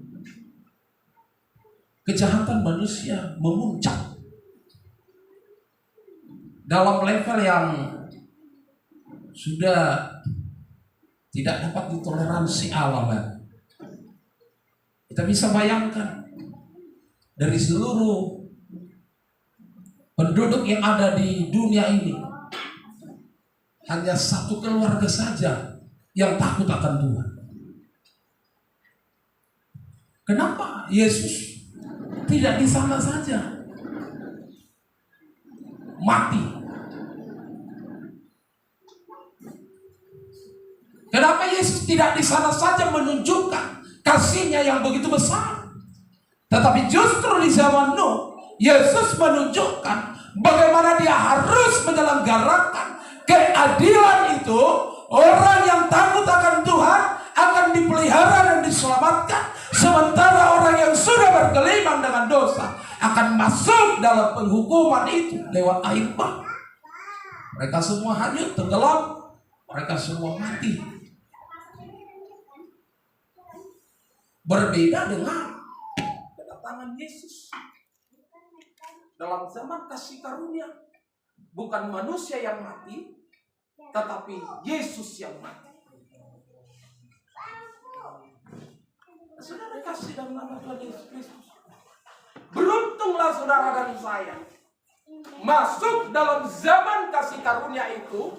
kejahatan manusia memuncak dalam level yang sudah tidak dapat ditoleransi Allah. Kita bisa bayangkan, dari seluruh penduduk yang ada di dunia ini, hanya satu keluarga saja yang takut akan Tuhan. Kenapa Yesus tidak di sana saja mati? Kenapa Yesus tidak di sana saja menunjukkan kasih-Nya yang begitu besar? Tetapi justru di zaman Nuh, Yesus menunjukkan bagaimana Dia harus menyelenggarakan keadilan itu. Orang yang takut akan Tuhan akan dipelihara dan diselamatkan, sementara orang yang sudah bergelimang dengan dosa akan masuk dalam penghukuman itu lewat air bah. Mereka semua hanyut, tenggelam, mereka semua mati. Berbeda dengan kedatangan Yesus. dalam zaman kasih karunia. Bukan manusia yang mati, tetapi Yesus yang mati. Saudara kasih dalam nama Tuhan Yesus Kristus. Beruntunglah saudara dan saya masuk dalam zaman kasih karunia itu,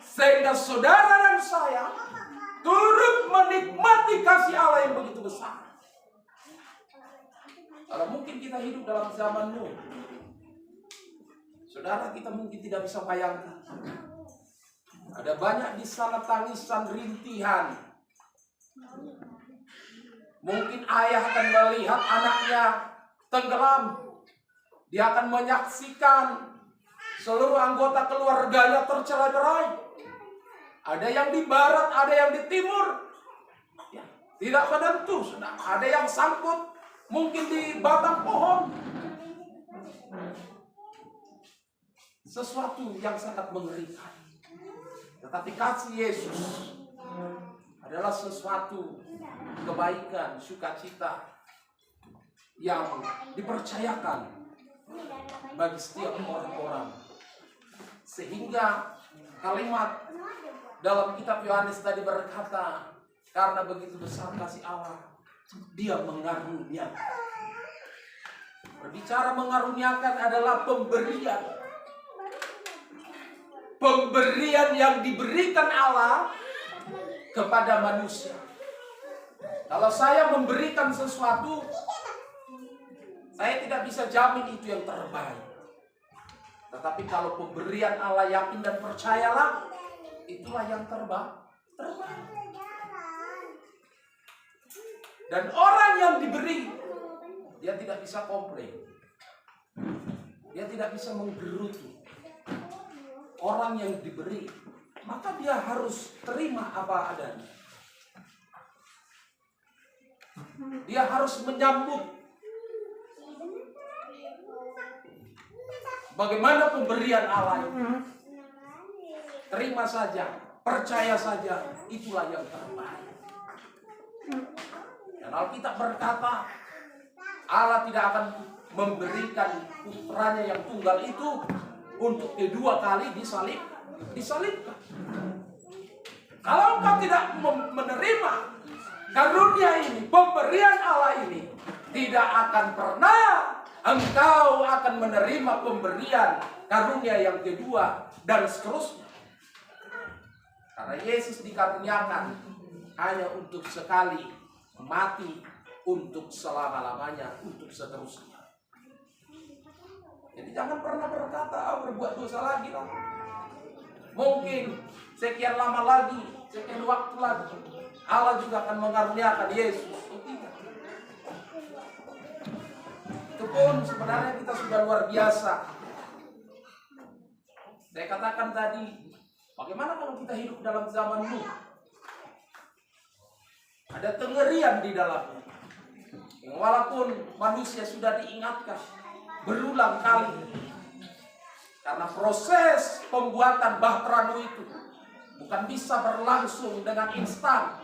sehingga saudara dan saya turut menikmati kasih Allah yang begitu besar. Kalau mungkin kita hidup dalam zaman Nuh, saudara, kita mungkin tidak bisa bayangkan. Ada banyak di sana tangisan, rintihan. Mungkin ayah akan melihat anaknya tenggelam. Dia akan menyaksikan seluruh anggota keluarganya tercerai-berai. Ada yang di barat, ada yang di timur. Ya, tidak menentu, sudah. Ada yang sangkut mungkin di batang pohon. Sesuatu yang sangat mengerikan. Tetapi kasih Yesus adalah sesuatu kebaikan, sukacita yang dipercayakan bagi setiap orang-orang. Sehingga kalimat dalam kitab Yohanes tadi berkata, karena begitu besar kasih Allah, Dia mengaruniakan. Berbicara mengaruniakan adalah pemberian. Pemberian yang diberikan Allah kepada manusia. Kalau saya memberikan sesuatu, saya tidak bisa jamin itu yang terbaik. Tetapi kalau pemberian Allah, yakin dan percayalah, itulah yang terbaik. Dan orang yang diberi, dia tidak bisa komplain. Dia tidak bisa menggerutu. Orang yang diberi, maka dia harus terima apa adanya. Dia harus menyambut bagaimana pemberian Allah itu. Terima saja, percaya saja, itulah yang terbaik. Dan Alkitab berkata, Allah tidak akan memberikan putranya yang tunggal itu untuk kedua kali disalibkan. Kalau engkau tidak menerima karunia ini, pemberian Allah ini, tidak akan pernah engkau akan menerima pemberian karunia yang kedua dan seterusnya. Karena Yesus dikaruniakan hanya untuk sekali, mati untuk selama-lamanya, untuk seterusnya. Jadi jangan pernah berkata, berbuat dosa lagi lah. Mungkin sekian lama lagi, sekian waktu lagi, Allah juga akan mengaruniakan Yesus. Tidak. Itu pun sebenarnya kita sudah luar biasa. Saya katakan tadi, bagaimana kalau kita hidup dalam zaman Nuh? Ada kengerian di dalamnya. Walaupun manusia sudah diingatkan berulang kali, karena proses pembuatan bahtera Nuh itu bukan bisa berlangsung dengan instan.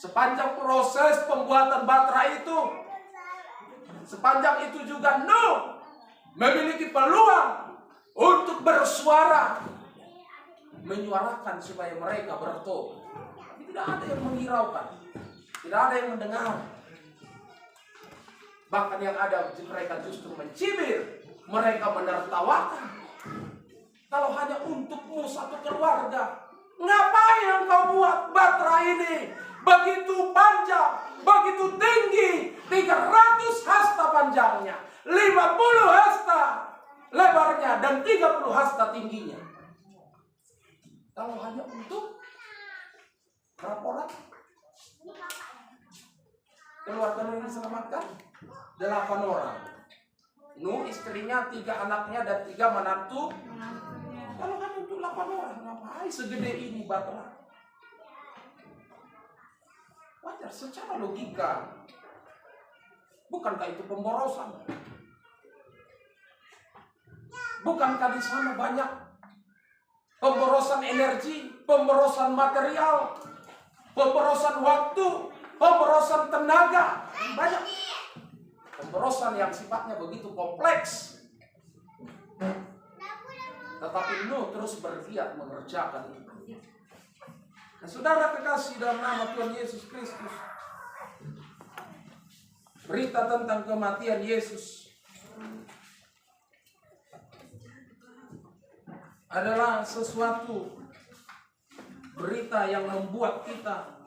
Sepanjang proses pembuatan bahtera itu, sepanjang itu juga Nuh memiliki peluang untuk bersuara, menyuarakan supaya mereka bertobat. Tidak ada yang menghiraukan, tidak ada yang mendengar. Bahkan yang ada mereka justru mencibir, mereka menertawakan. Kalau hanya untukmu satu keluarga, ngapain engkau buat bahtera ini begitu panjang, begitu tinggi, 300 hasta panjangnya, 50 hasta lebarnya, dan 30 hasta tingginya. Kalau hanya untuk berapa orang? Keluarga Nuh diselamatkan 8 orang. Nuh, istrinya, 3 anaknya, dan 3 menantu. Kalau kan untuk 8 orang, ngapain segede ini bahtera? Wajar secara logika. Bukankah itu pemborosan? Bukankah di sana banyak pemborosan energi, pemborosan material, pemborosan waktu, pemborosan tenaga? Banyak. Pemborosan yang sifatnya begitu kompleks. Tetapi Nuh terus bergiat mengerjakan itu. Nah, saudara kekasih dalam nama Tuhan Yesus Kristus, berita tentang kematian Yesus adalah sesuatu berita yang membuat kita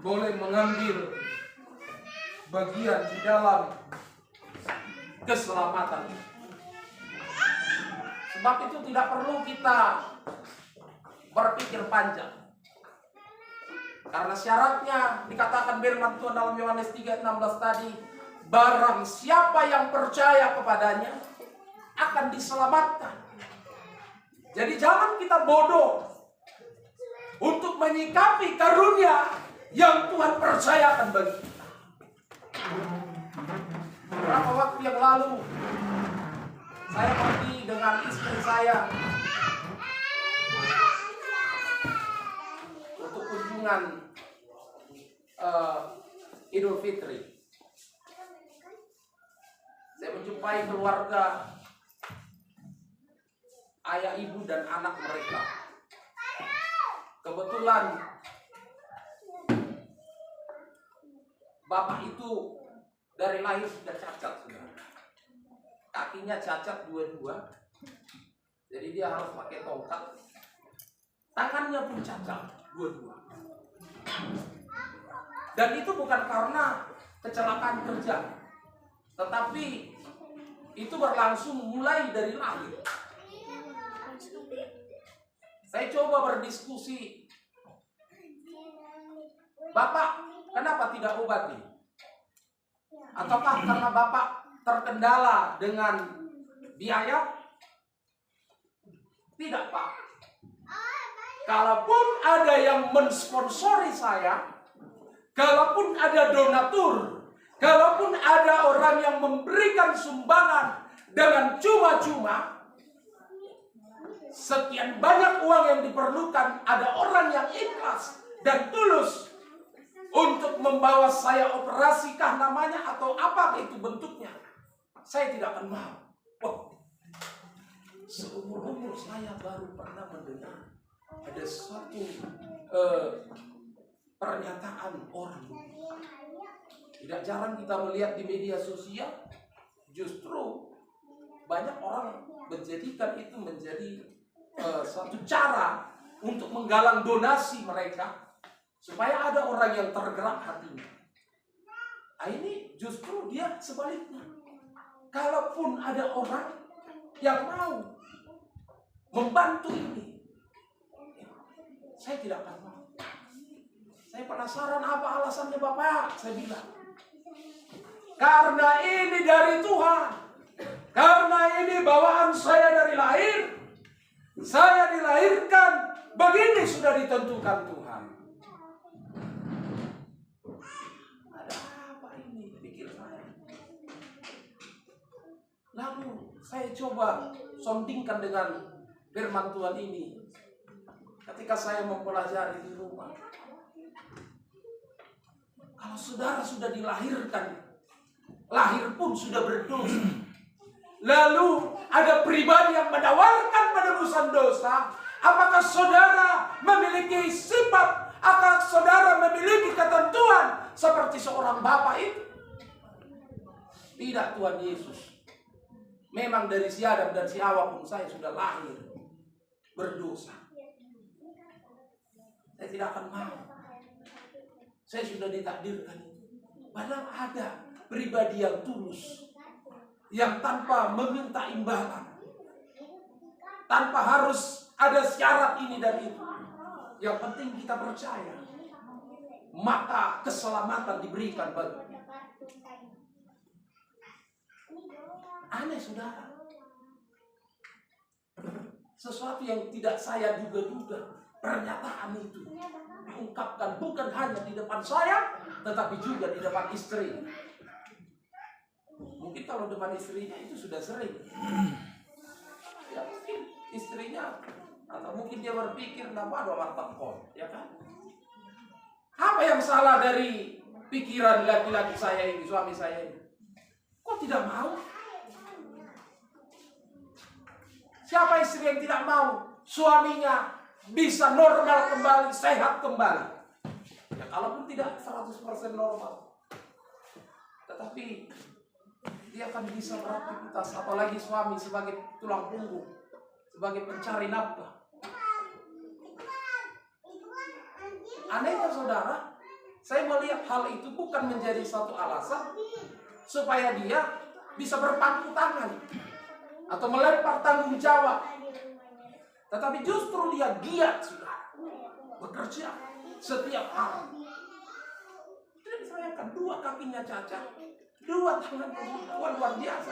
boleh mengambil bagian di dalam keselamatan. Sebab itu tidak perlu kita berpikir panjang. Karena syaratnya dikatakan firman Tuhan dalam Yohanes 3:16 tadi, barang siapa yang percaya kepadanya akan diselamatkan. Jadi jangan kita bodoh untuk menyikapi karunia yang Tuhan percayakan bagi kita. Beberapa waktu yang lalu saya pergi dengan istri saya untuk kunjungan Idul Fitri. Saya menjumpai keluarga, ayah, ibu, dan anak mereka. Kebetulan bapak itu dari lahir sudah cacat, kakinya cacat dua-dua, jadi dia harus pakai tongkat. Tangannya pun cacat dua-dua. Dan itu bukan karena kecelakaan kerja, tetapi itu berlangsung mulai dari lahir. Saya coba berdiskusi, Bapak, kenapa tidak obati? Ataukah karena Bapak terkendala dengan biaya? Tidak, Pak. Kalaupun ada yang mensponsori saya, kalaupun ada donatur, kalaupun ada orang yang memberikan sumbangan dengan cuma-cuma, sekian banyak uang yang diperlukan, ada orang yang ikhlas dan tulus untuk membawa saya operasi kah namanya atau apa itu bentuknya, saya tidak akan mau. Wah, seumur-umur saya baru pernah mendengar ada suatu pernyataan orang. Tidak jarang kita melihat di media sosial, justru banyak orang menjadikan itu menjadi suatu cara untuk menggalang donasi mereka, supaya ada orang yang tergerak hatinya. Nah, ini justru dia sebaliknya. Kalaupun ada orang yang mau membantu ini, saya tidak akan mau. Saya penasaran apa alasannya Bapak. Saya bilang, karena ini dari Tuhan. Karena ini bawaan saya dari lahir. Saya dilahirkan, begini sudah ditentukan Tuhan. Ada apa ini? Pikir saya. Lalu saya coba sondingkan dengan firman Tuhan ini. Ketika saya mempelajari di rumah. Kalau saudara sudah dilahirkan, lahir pun sudah berdosa. Lalu ada pribadi yang menawarkan penebusan dosa. Apakah saudara memiliki sifat, apakah saudara memiliki ketentuan seperti seorang bapak itu? Tidak, Tuhan Yesus. Memang dari si Adam dan si Hawa pun saya sudah lahir berdosa. Saya tidak akan mau. Saya sudah ditakdirkan itu. Padahal ada pribadi yang tulus, yang tanpa meminta imbalan, tanpa harus ada syarat ini dan itu. Yang penting kita percaya, maka keselamatan diberikan bagi. Aneh, saudara. Sesuatu yang tidak saya duga-duga. Pernyataan itu diungkapkan bukan hanya di depan saya, tetapi juga di depan istri. Mungkin kalau depan istrinya itu sudah sering. Ya mungkin istrinya, atau mungkin dia berpikir, nama ada martabak, ya kan? Apa yang salah dari pikiran laki-laki saya ini, suami saya ini? tidak mau? Siapa istri yang tidak mau suaminya bisa normal kembali, sehat kembali? Ya kalaupun tidak 100% normal, tetapi dia akan bisa beraktivitas, apalagi suami sebagai tulang punggung, sebagai pencari nafkah. Anehnya saudara, saya melihat hal itu bukan menjadi satu alasan supaya dia bisa berpangku tangan atau melempar tanggung jawab, tetapi justru dia giat sudah bekerja setiap hari. Tidak disayangkan, 2 kakinya cacat, 2 tangannya luar biasa.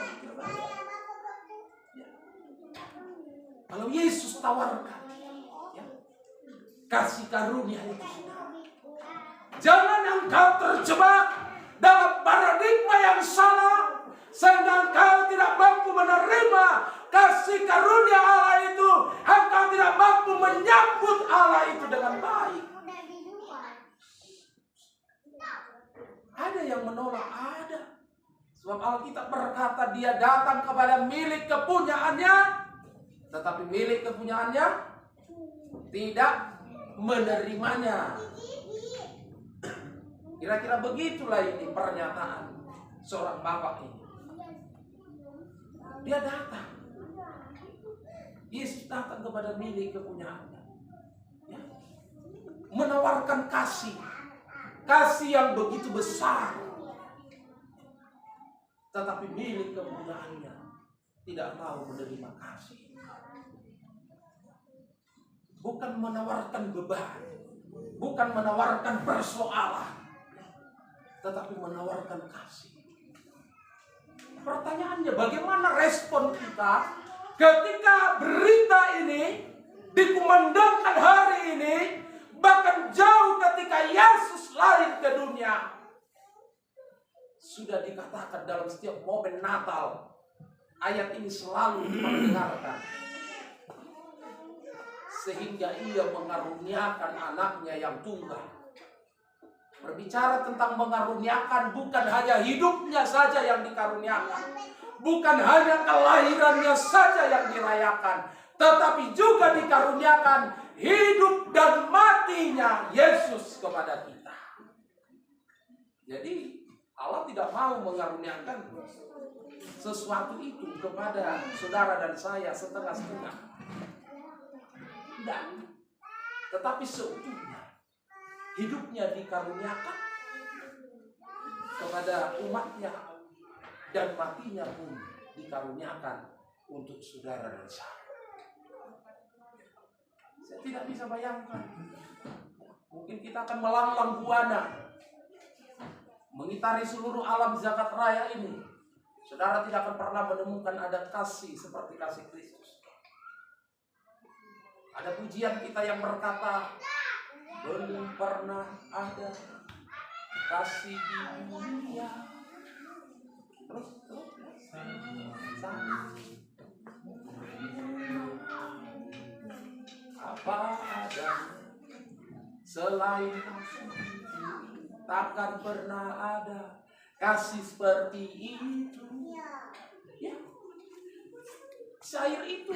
Ya. Kalau Yesus tawarkan, ya, kasih karunia itu sudah. Jangan engkau terjebak dalam paradigma yang salah sehingga engkau tidak mampu menerima kasih karunia Allah itu. Engkau tidak mampu menyambut Allah itu dengan baik. Ada yang menolak, ada. Sebab Alkitab berkata dia datang kepada milik kepunyaannya, tetapi milik kepunyaannya tidak menerimanya. Kira-kira begitulah ini pernyataan seorang bapak ini. Dia datang. Yesus datang kepada milik kepunyaannya. Ya. Menawarkan kasih. Kasih yang begitu besar. Tetapi milik kepunyaannya tidak mau menerima kasih. Bukan menawarkan beban. Bukan menawarkan persoalan. Tetapi menawarkan kasih. Pertanyaannya, bagaimana respon kita ketika berita ini dikumandangkan hari ini, bahkan jauh ketika Yesus lahir ke dunia? Sudah dikatakan dalam setiap momen Natal, ayat ini selalu diperdengarkan. Sehingga ia mengaruniakan anaknya yang tunggal. Berbicara tentang mengaruniakan, bukan hanya hidupnya saja yang dikaruniakan, bukan hanya kelahirannya saja yang dirayakan, tetapi juga dikaruniakan hidup dan matinya Yesus kepada kita. Jadi Allah tidak mau mengaruniakan sesuatu itu kepada saudara dan saya setengah-setengah. Tidak. Tetapi seutuhnya hidupnya dikaruniakan kepada umatnya, dan matinya pun dikaruniakan untuk saudara dan saya. Saya tidak bisa bayangkan. Mungkin kita akan melanglang buana mengitari seluruh alam zakat raya ini. Saudara tidak akan pernah menemukan ada kasih seperti kasih Kristus. Ada pujian kita yang berkata, belum pernah ada kasih di dunia. Terus. Apa ada selain kasih? Takkan pernah ada kasih seperti itu. Ya. Syair itu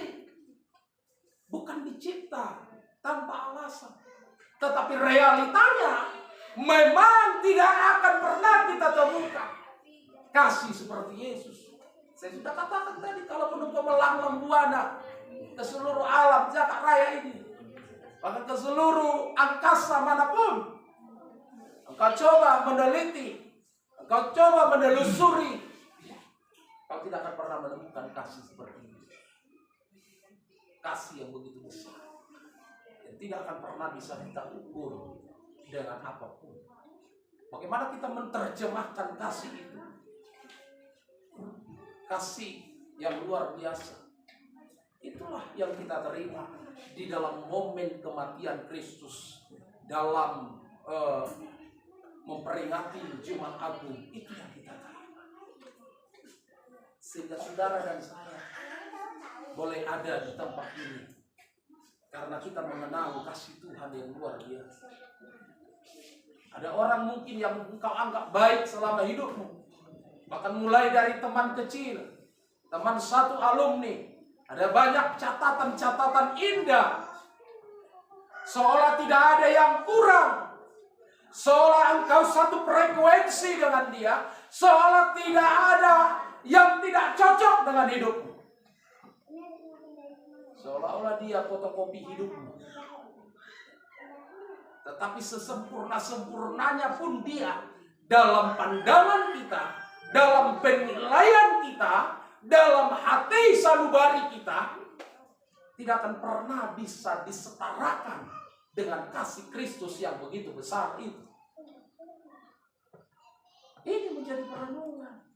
bukan dicipta tanpa alasan. Tetapi realitanya memang tidak akan pernah kita temukan kasih seperti Yesus. Saya sudah katakan tadi, kalau engkau melanglang buana ke seluruh alam zakat raya ini, bahkan ke seluruh angkasa manapun, engkau coba meneliti, engkau coba menelusuri, kau tidak akan pernah menemukan kasih seperti ini. Kasih yang begitu besar. Tidak akan pernah bisa kita ukur dengan apapun. Bagaimana kita menerjemahkan kasih itu? Kasih yang luar biasa. Itulah yang kita terima di dalam momen kematian Kristus, dalam memperingati Jumat Agung. Itu yang kita terima. Sehingga saudara dan saya boleh ada di tempat ini karena kita mengenal kasih Tuhan yang luar biasa. Ada orang mungkin yang engkau anggap baik selama hidupmu, Bahkan mulai dari teman kecil, teman satu alumni, ada banyak catatan-catatan indah. Seolah tidak ada yang kurang. Seolah engkau satu frekuensi dengan dia. Seolah tidak ada yang tidak cocok dengan hidupmu. Seolah-olah dia fotokopi hidupmu. Tetapi sesempurna-sempurnanya pun dia, dalam pandangan kita, dalam penilaian kita, dalam hati sanubari kita, tidak akan pernah bisa disetarakan dengan kasih Kristus yang begitu besar itu. Ini menjadi perenungan.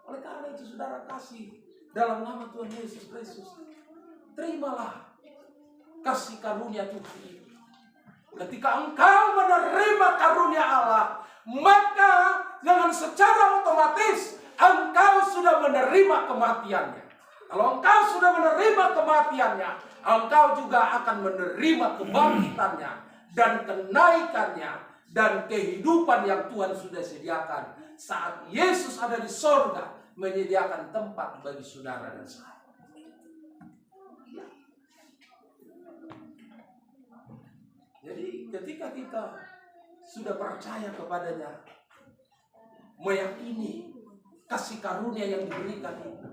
Oleh karena itu saudara kasih, dalam nama Tuhan Yesus Kristus, terimalah kasih karunia Tuhan ini. Ketika engkau menerima karunia Allah, maka dengan secara otomatis engkau sudah menerima kematiannya. Kalau engkau sudah menerima kematiannya, engkau juga akan menerima kebangkitannya dan kenaikannya dan kehidupan yang Tuhan sudah sediakan saat Yesus ada di sorga, menyediakan tempat bagi saudara dan saya. Jadi ketika kita sudah percaya kepadanya, meyakini kasih karunia yang diberikan itu,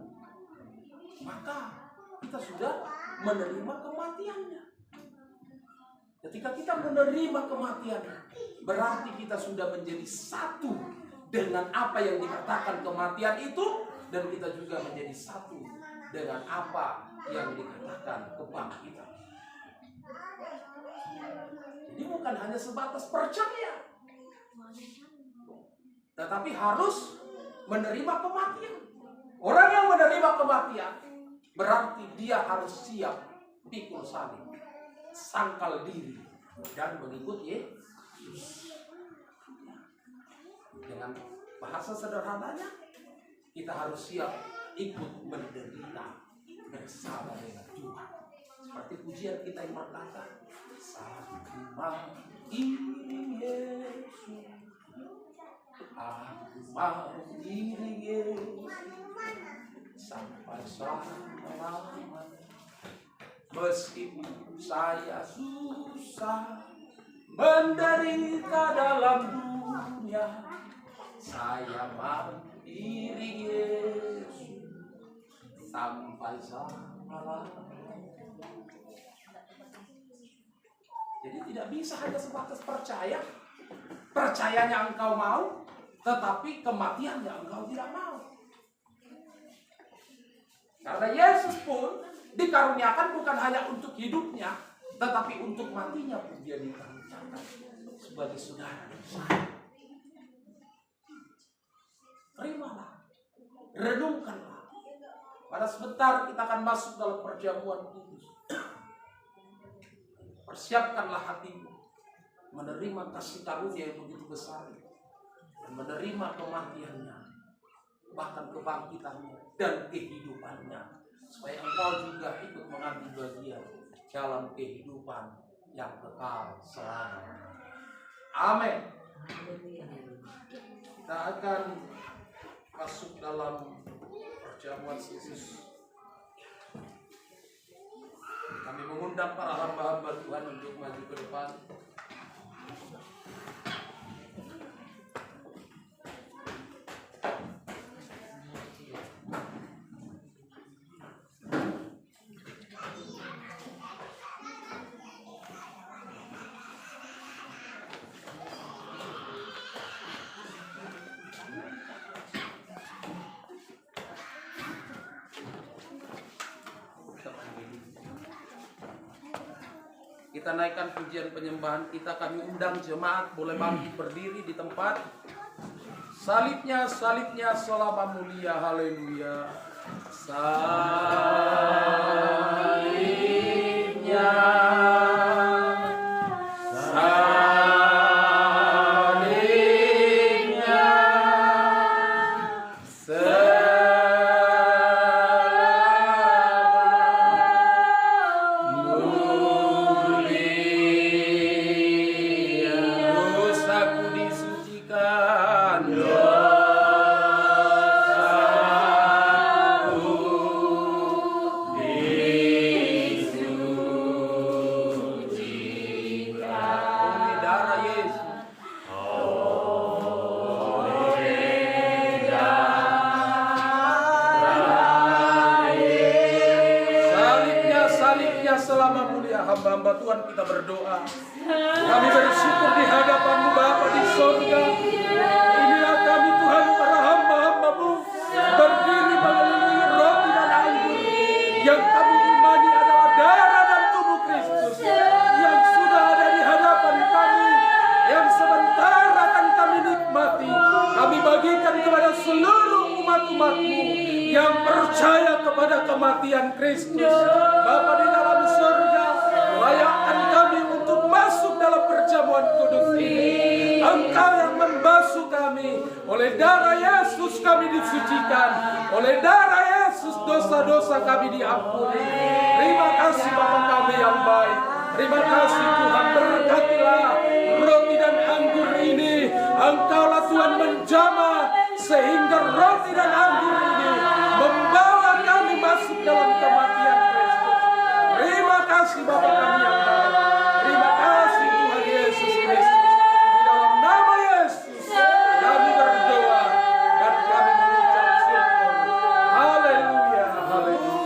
maka kita sudah menerima kematiannya. Ketika kita menerima kematiannya, berarti kita sudah menjadi satu dengan apa yang dikatakan kematian itu, dan kita juga menjadi satu dengan apa yang dikatakan kebangkitan. Jadi bukan hanya sebatas percaya, tetapi harus menerima kematian. Orang yang menerima kematian berarti dia harus siap pikul salib, sangkal diri, dan mengikut Yesus. Dengan bahasa sederhananya, kita harus siap ikut menderita bersama dengan Tuhan. Seperti pujian kita yang berkata, aku mau iring Yesus, aku mau iring Yesus sampai selama-lamanya. Meskipun saya susah menderita dalam dunia, saya mau iring Yesus sampai selama-lamanya. Jadi tidak bisa hanya sebatas percaya. Percayanya engkau mau, tetapi kematiannya engkau tidak mau. Karena Yesus pun dikaruniakan bukan hanya untuk hidupnya, tetapi untuk matinya pun dia dikaruniakan sebagai saudara dan saya. Terimalah, renungkanlah. Pada sebentar kita akan masuk dalam perjamuan kudus. Persiapkanlah hatimu menerima kasih karunia yang begitu besar dan menerima kematiannya, bahkan kebangkitannya dan kehidupannya, supaya engkau juga ikut mengambil bagian dalam kehidupan yang kekal selamanya. Amin. Kita akan masuk dalam perjamuan khusus. Kami mengundang para hamba-hamba Tuhan untuk maju ke depan. Kita naikkan pujian penyembahan kita. Kami undang jemaat boleh bangkit berdiri di tempat. Salibnya, salibnya selama mulia. Haleluya. Salibnya, dosaku disucikan. selama mulia hamba-hamba Tuhan kita berdoa. Kami bersyukur di hadapan-Mu Bapa di sorga. Inilah kami Tuhan para hamba-hamba-Mu berdiri mengelilingi roti dan anggur yang kami imani adalah darah dan tubuh Kristus yang sudah ada di hadapan kami, yang sebentar akan kami nikmati. Kami bagikan kepada seluruh umat-umat-Mu yang percaya kepada kematian Kristus. Bapa di dalam surga, layakkan kami untuk masuk dalam perjamuan kudus ini. Engkau yang membasuh kami. Oleh darah Yesus kami disucikan. Oleh darah Yesus dosa-dosa kami diampuni. Terima kasih Bapa kami yang baik. Terima kasih Tuhan, berkatilah roti dan anggur ini. Engkaulah Tuhan menjamah sehingga roti dan anggur ini membawa kami masuk dalam kematian Kristus. Terima kasih Bapa kami yang baik. Terima kasih Tuhan Yesus Kristus. Di dalam nama Yesus kami berdoa dan kami mengucap syukur. Haleluya, haleluya.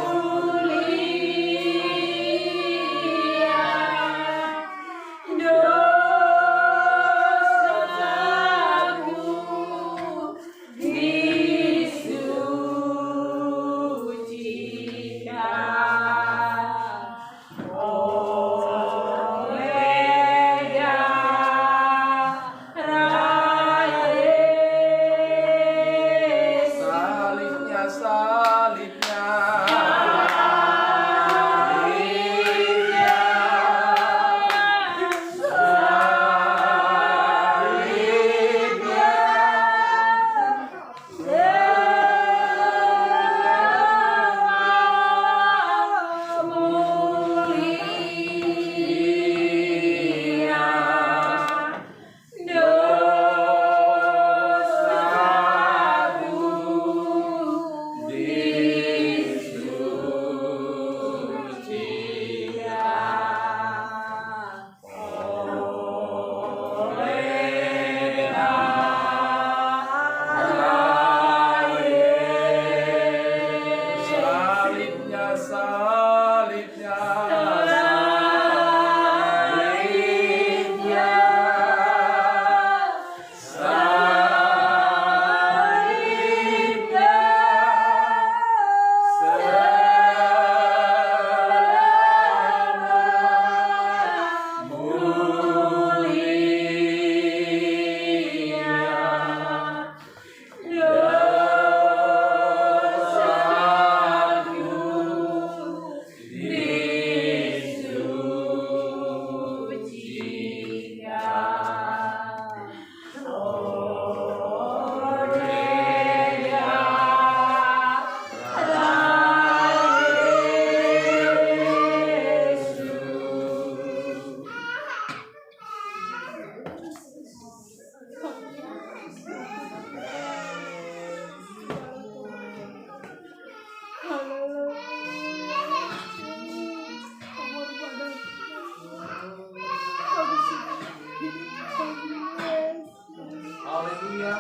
Haleluya.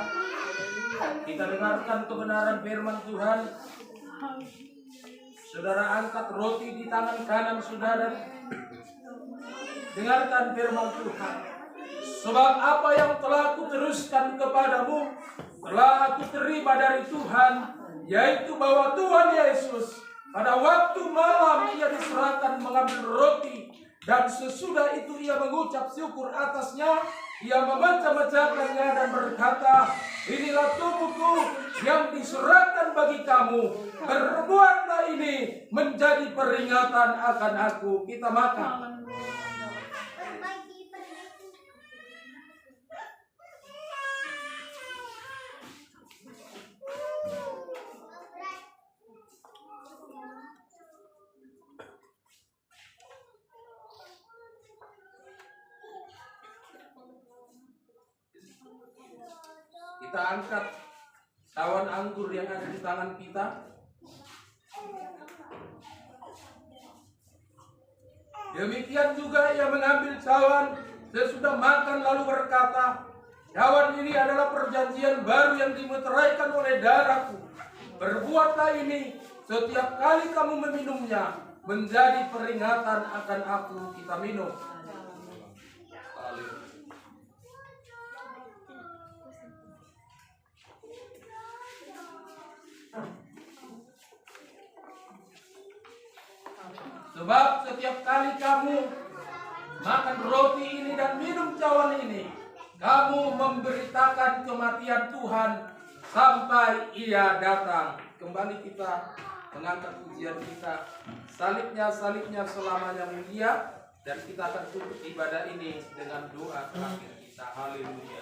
Kita dengarkan kebenaran firman Tuhan. Saudara angkat roti di tangan kanan saudara. Dengarkan firman Tuhan. Sebab apa yang telah aku teruskan kepadamu telah aku terima dari Tuhan, yaitu bahwa Tuhan Yesus pada waktu malam ia diserahkan mengambil roti, dan sesudah itu ia mengucap syukur atasnya, ia memecah-mecahkannya dan berkata, inilah tubuhku yang diserahkan bagi kamu, berbuatlah ini menjadi peringatan akan aku. Kita makan. Kita angkat cawan anggur yang ada di tangan kita. Demikian juga ia mengambil cawan sesudah makan lalu berkata, cawan ini adalah perjanjian baru yang dimeteraikan oleh darahku. Berbuatlah ini setiap kali kamu meminumnya menjadi peringatan akan aku. Kita minum. Haleluya. Sebab setiap kali kamu makan roti ini dan minum cawan ini, kamu memberitakan kematian Tuhan sampai Ia datang. Kembali kita mengangkat pujian kita. Salibnya selamanya mulia. Dan kita akan tutup ibadah ini dengan doa terakhir kita. Haleluya.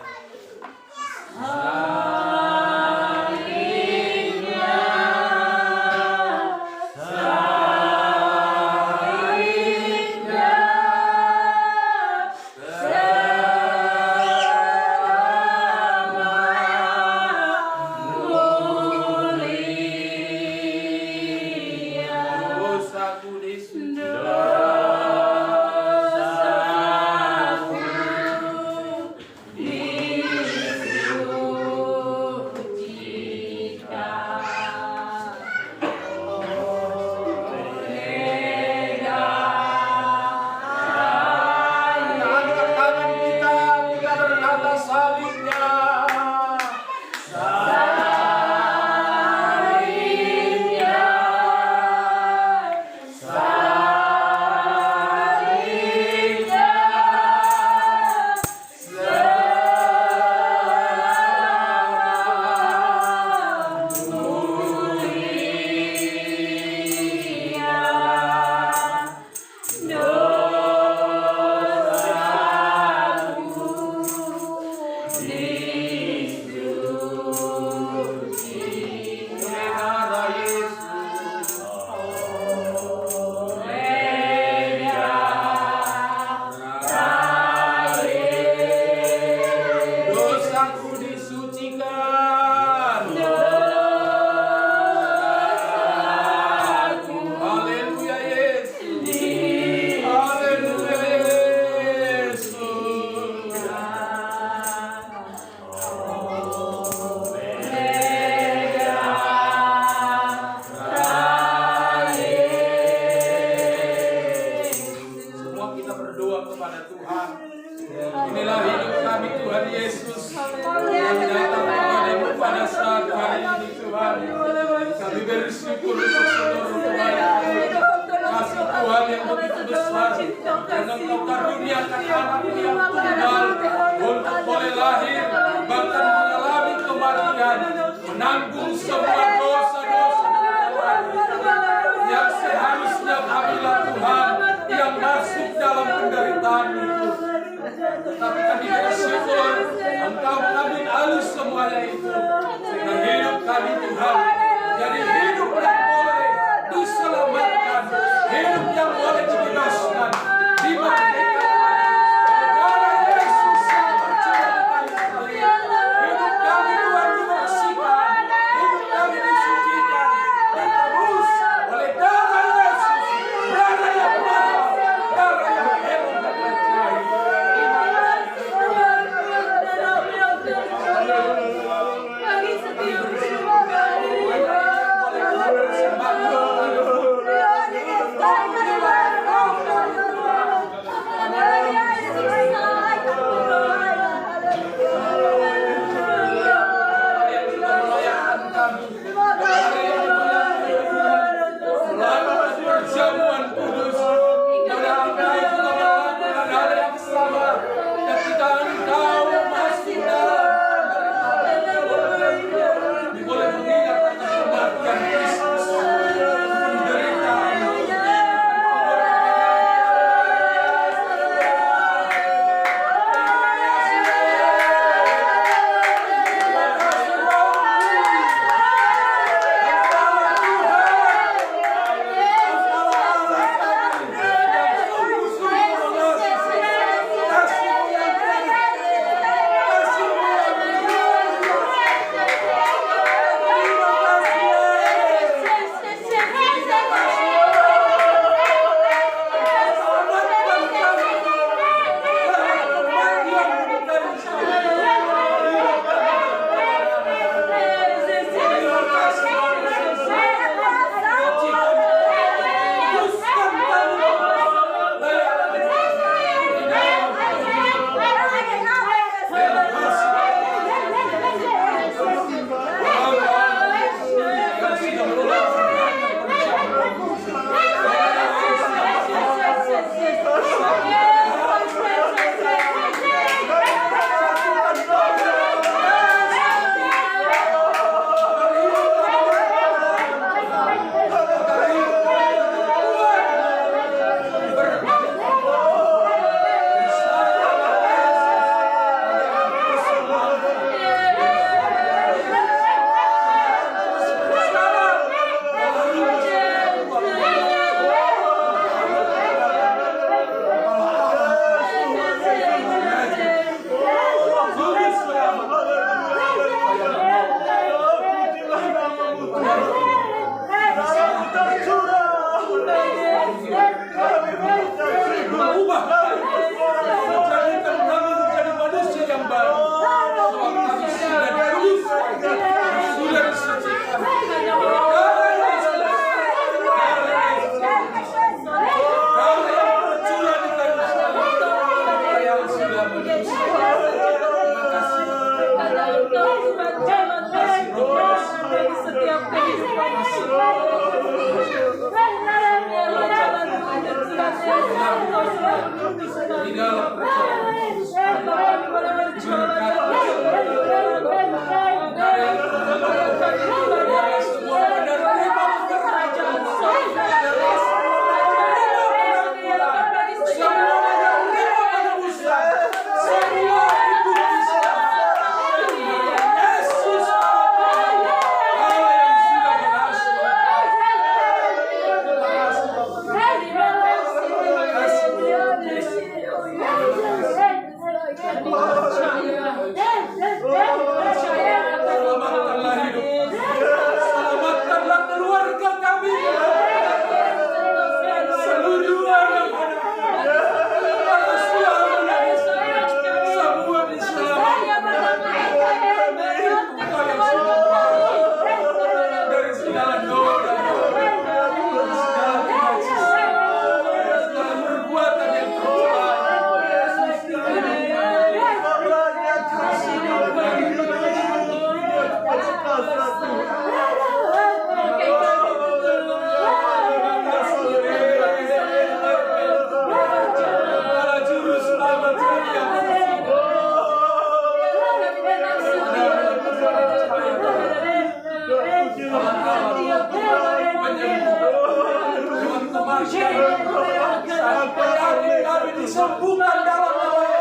kematian sampai yakin kami disembuhkan dalam nama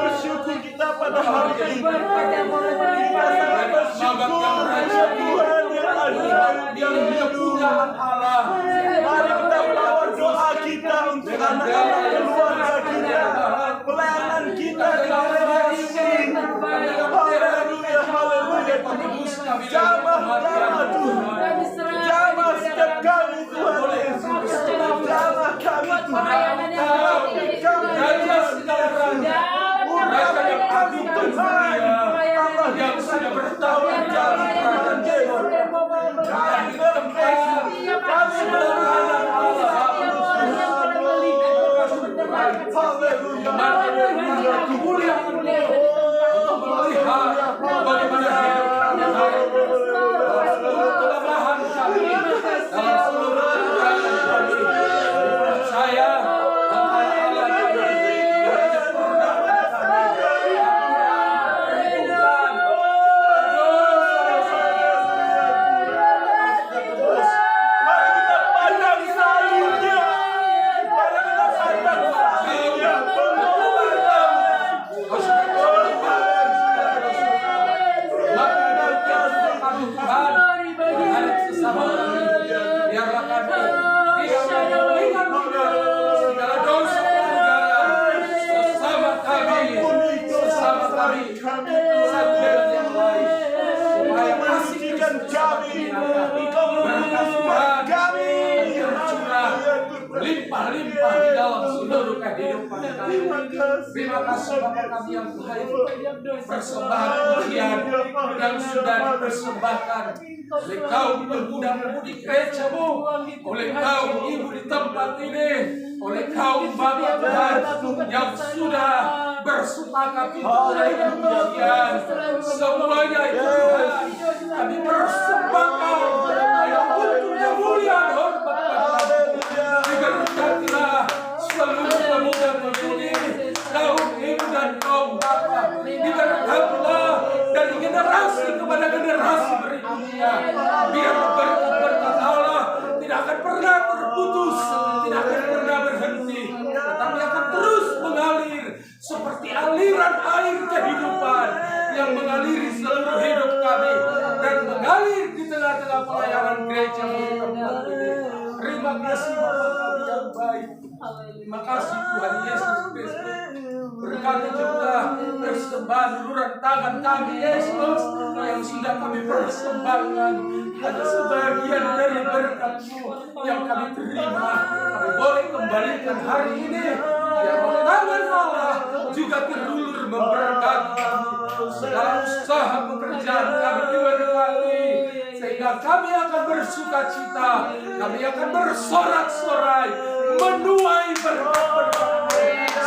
bersyukur kita pada hari ini. Kita sangat bersyukur Tuhan yang ajaib, yang punya Allah. Mari kita bawa doa kita untuk anak-anak keluarga kita, pelayanan kita di generasi. Haleluya, haleluya. Jamah Tuhan, jamah setiap kami Tuhan Yesus, jamah kami Tuhan. Raja yang agung dan mulia, Allah yang sudah bertahun-tahun Tuhan Yesus. Kami berdoa, kami berharap haleluya, haleluya, kemuliaan untuk melihat bagaimana hidup kami, kelemahan kami dalam seluruh perjalanan kami. Percaya limpah-limpah di dalam seluruh kehidupan kami. Terima kasih Bapa kami yang baik. Persembahan pujian yang sudah dipersembahkan oleh kaum pemuda-pemudi gereja-Mu, oleh kaum ibu di tempat ini, oleh kaum Bapak Tuhan yang sudah bersepakat untuk menaikkan pujian. Semuanya itu Tuhan kami persembahkan untuk kemuliaan hormat. Diberkatilah seluruh pemuda-pemudi, kaum ibu dan kaum bapak. Diberkatilah dari generasi kepada generasi berikutnya. Biar berkat-berkat Allah tidak akan pernah terputus, tidak akan pernah berhenti, tetapi akan terus mengalir seperti aliran air kehidupan yang mengaliri seluruh hidup kami dan mengalir di tengah-tengah pelayanan gereja tempat ini. Terima kasih Bapa kami yang baik. Terima kasih Tuhan Yesus Kristus. Berkati juga persembahan uluran tangan kami Yesus yang sudah kami persembahkan. Ada sebagian dari berkat-Mu yang kami terima. Kami boleh kembalikan hari ini. Biar tangan Allah juga terulur memberkati kami. Segala usaha pekerjaan kami diberkati. Sehingga kami akan bersuka cita, kami akan bersorak-sorai, menuai berkat-berkat.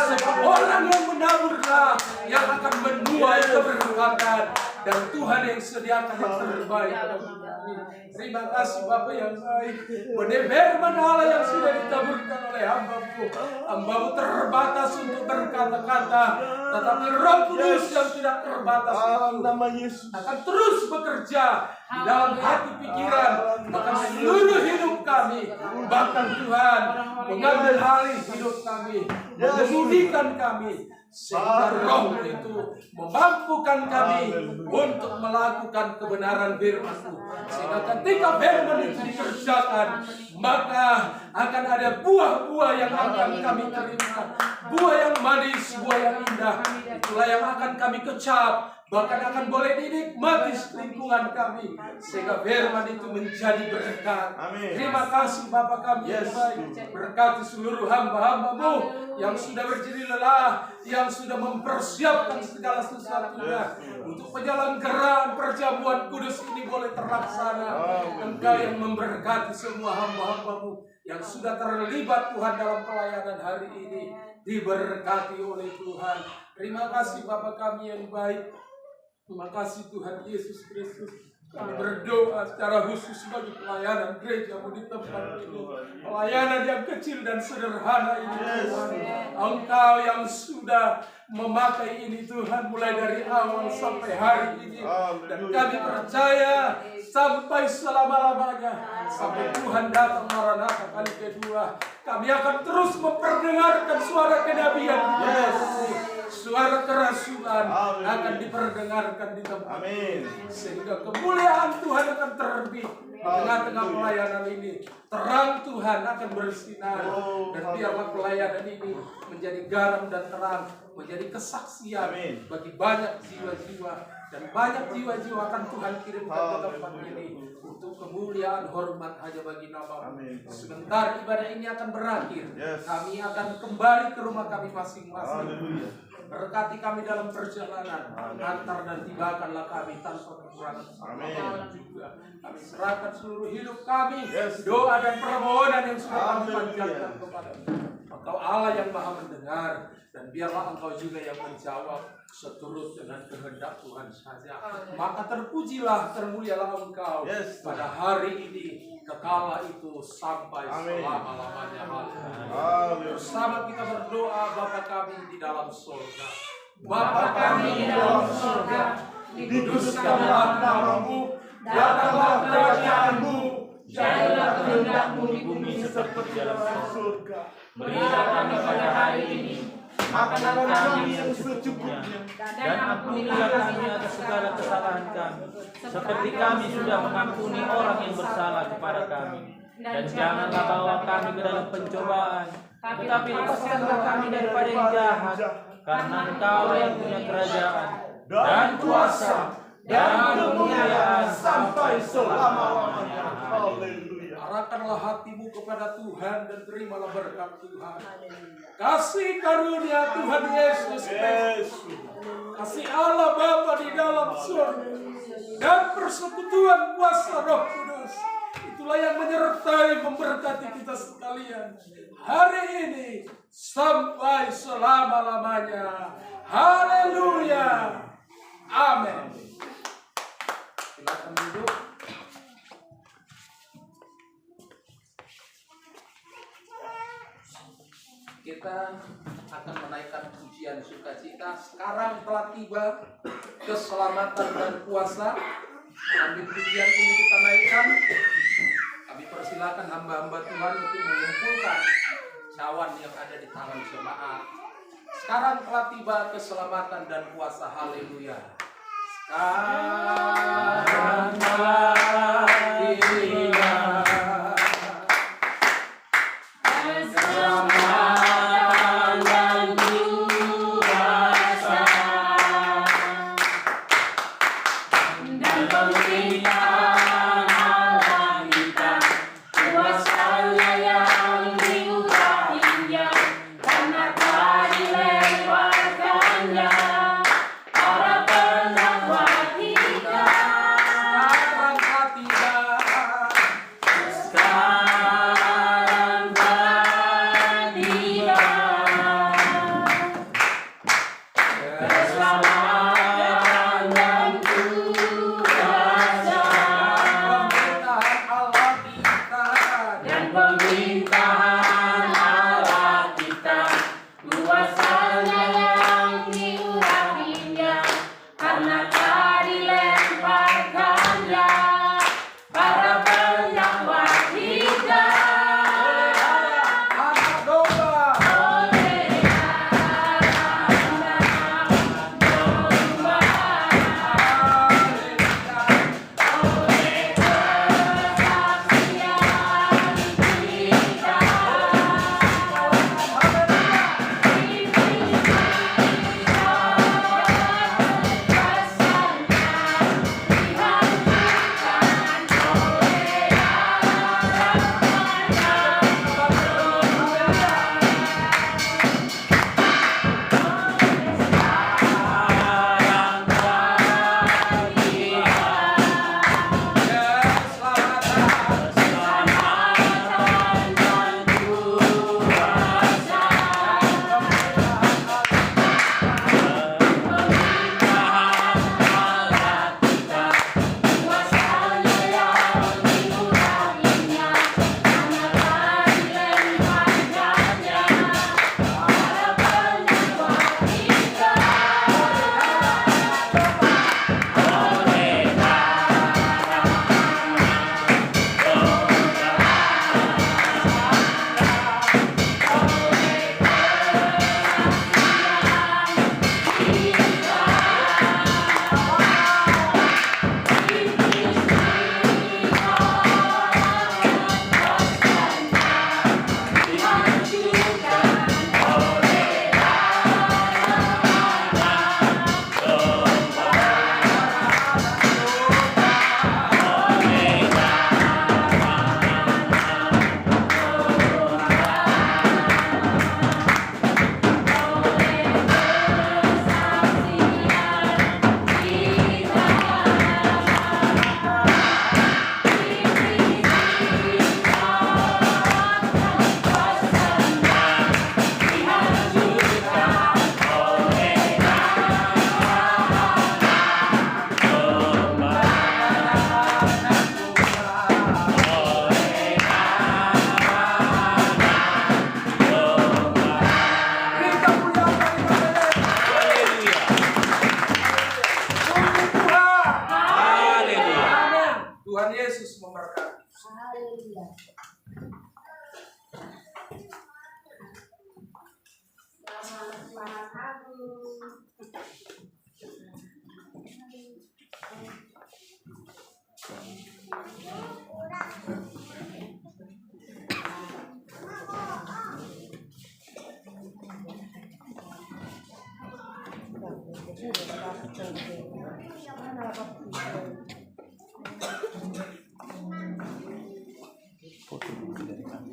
Sebab orang yang menaburlah yang akan menuai keberkatan, dan Tuhan yang sediakan yang terbaik. Terima kasih Bapa yang baik. Benih firman Allah yang sudah ditaburkan oleh hamba-Mu. Hamba-Mu terbatas untuk berkata-kata, tetapi Roh Kudus yang tidak terbatas itu akan terus bekerja di dalam hati pikiran, bahkan seluruh hidup kami. Bahkan Tuhan mengambil alih hidup kami, mengemudikan kami, sehingga Roh itu memampukan kami untuk melakukan kebenaran firman-Mu. Sehingga ketika firman itu dikerjakan, maka akan ada buah-buah yang akan kami terima, buah yang manis, buah yang indah. Itulah yang akan kami kecap, bahkan akan boleh dinikmati lingkungan kami, sehingga firman itu menjadi berkat. Terima kasih Bapa kami yang baik. Berkati seluruh hamba-hamba-Mu yang sudah berjeri lelah, yang sudah mempersiapkan segala sesuatunya untuk penyelenggaraan perjamuan kudus ini boleh terlaksana. Engkau yang memberkati semua hamba-hamba-Mu yang sudah terlibat Tuhan dalam pelayanan hari ini, diberkati oleh Tuhan. Terima kasih Bapa kami yang baik. Terima kasih Tuhan Yesus Kristus. Kami berdoa secara khusus bagi pelayanan gereja-Mu di tempat ini. Pelayanan yang kecil dan sederhana ini Tuhan. Engkau yang sudah memakai ini Tuhan mulai dari awal sampai hari ini. Dan kami percaya sampai selama-lamanya, sampai Tuhan datang Maranatha kali kedua, kami akan terus memperdengarkan suara kenabian. Suara kerasulan akan diperdengarkan di tempat ini, sehingga kemuliaan Tuhan akan terbit di tengah-tengah pelayanan ini. Terang Tuhan akan bersinar, dan biarlah pelayanan ini menjadi garam dan terang, menjadi kesaksian bagi banyak jiwa-jiwa, dan banyak jiwa-jiwa akan Tuhan kirimkan ke tempat ini untuk kemuliaan hormat hanya bagi nama-Mu. Sebentar ibadah ini akan berakhir, kami akan kembali ke rumah kami masing-masing. Berkati kami dalam perjalanan, antar dan tibakanlah kami tanpa kekurangan sama juga. Kami serahkan seluruh hidup kami, doa dan permohonan yang sudah kami panjatkan kepada-Mu. Engkau Allah yang maha mendengar, dan biarlah Engkau juga yang menjawab seturut dengan kehendak Tuhan saja. Maka terpujilah, termulialah Engkau pada hari ini, kekala itu sampai selama-lamanya. Bersama kita berdoa, Bapa kami di dalam surga. Bapa kami di dalam surga, dikuduskanlah nama-Mu, datanglah kerajaan-Mu, jadilah kehendak-Mu di bumi seperti dalam surga. Berilah kami pada hari ini makanan kami yang secukupnya, dan ampunilah kami atas segala kesalahan kami, seperti kami sudah mengampuni orang yang bersalah kepada kami. Dan janganlah bawa kami ke dalam pencobaan, tetapi lepaskanlah kami daripada yang jahat, karena Engkau yang punya kerajaan dan kuasa dan kemuliaan sampai selama-lamanya. Arahkanlah hatimu kepada Tuhan dan terimalah berkat Tuhan. Kasih karunia Tuhan Yesus Kristus, kasih Allah Bapa di dalam surga, dan persekutuan kuasa Roh Kudus, itulah yang menyertai memberkati kita sekalian hari ini sampai selama-lamanya. Haleluya. Amin. Silakan duduk. Kita akan menaikkan pujian sukacita. Sekarang telah tiba keselamatan dan kuasa. Ambil pujian ini kita naikkan. Kami persilakan hamba-hamba Tuhan untuk mengumpulkan cawan yang ada di tangan jemaat. Sekarang telah tiba keselamatan dan kuasa. Haleluya. Sekarang telah tiba Foto dari kami.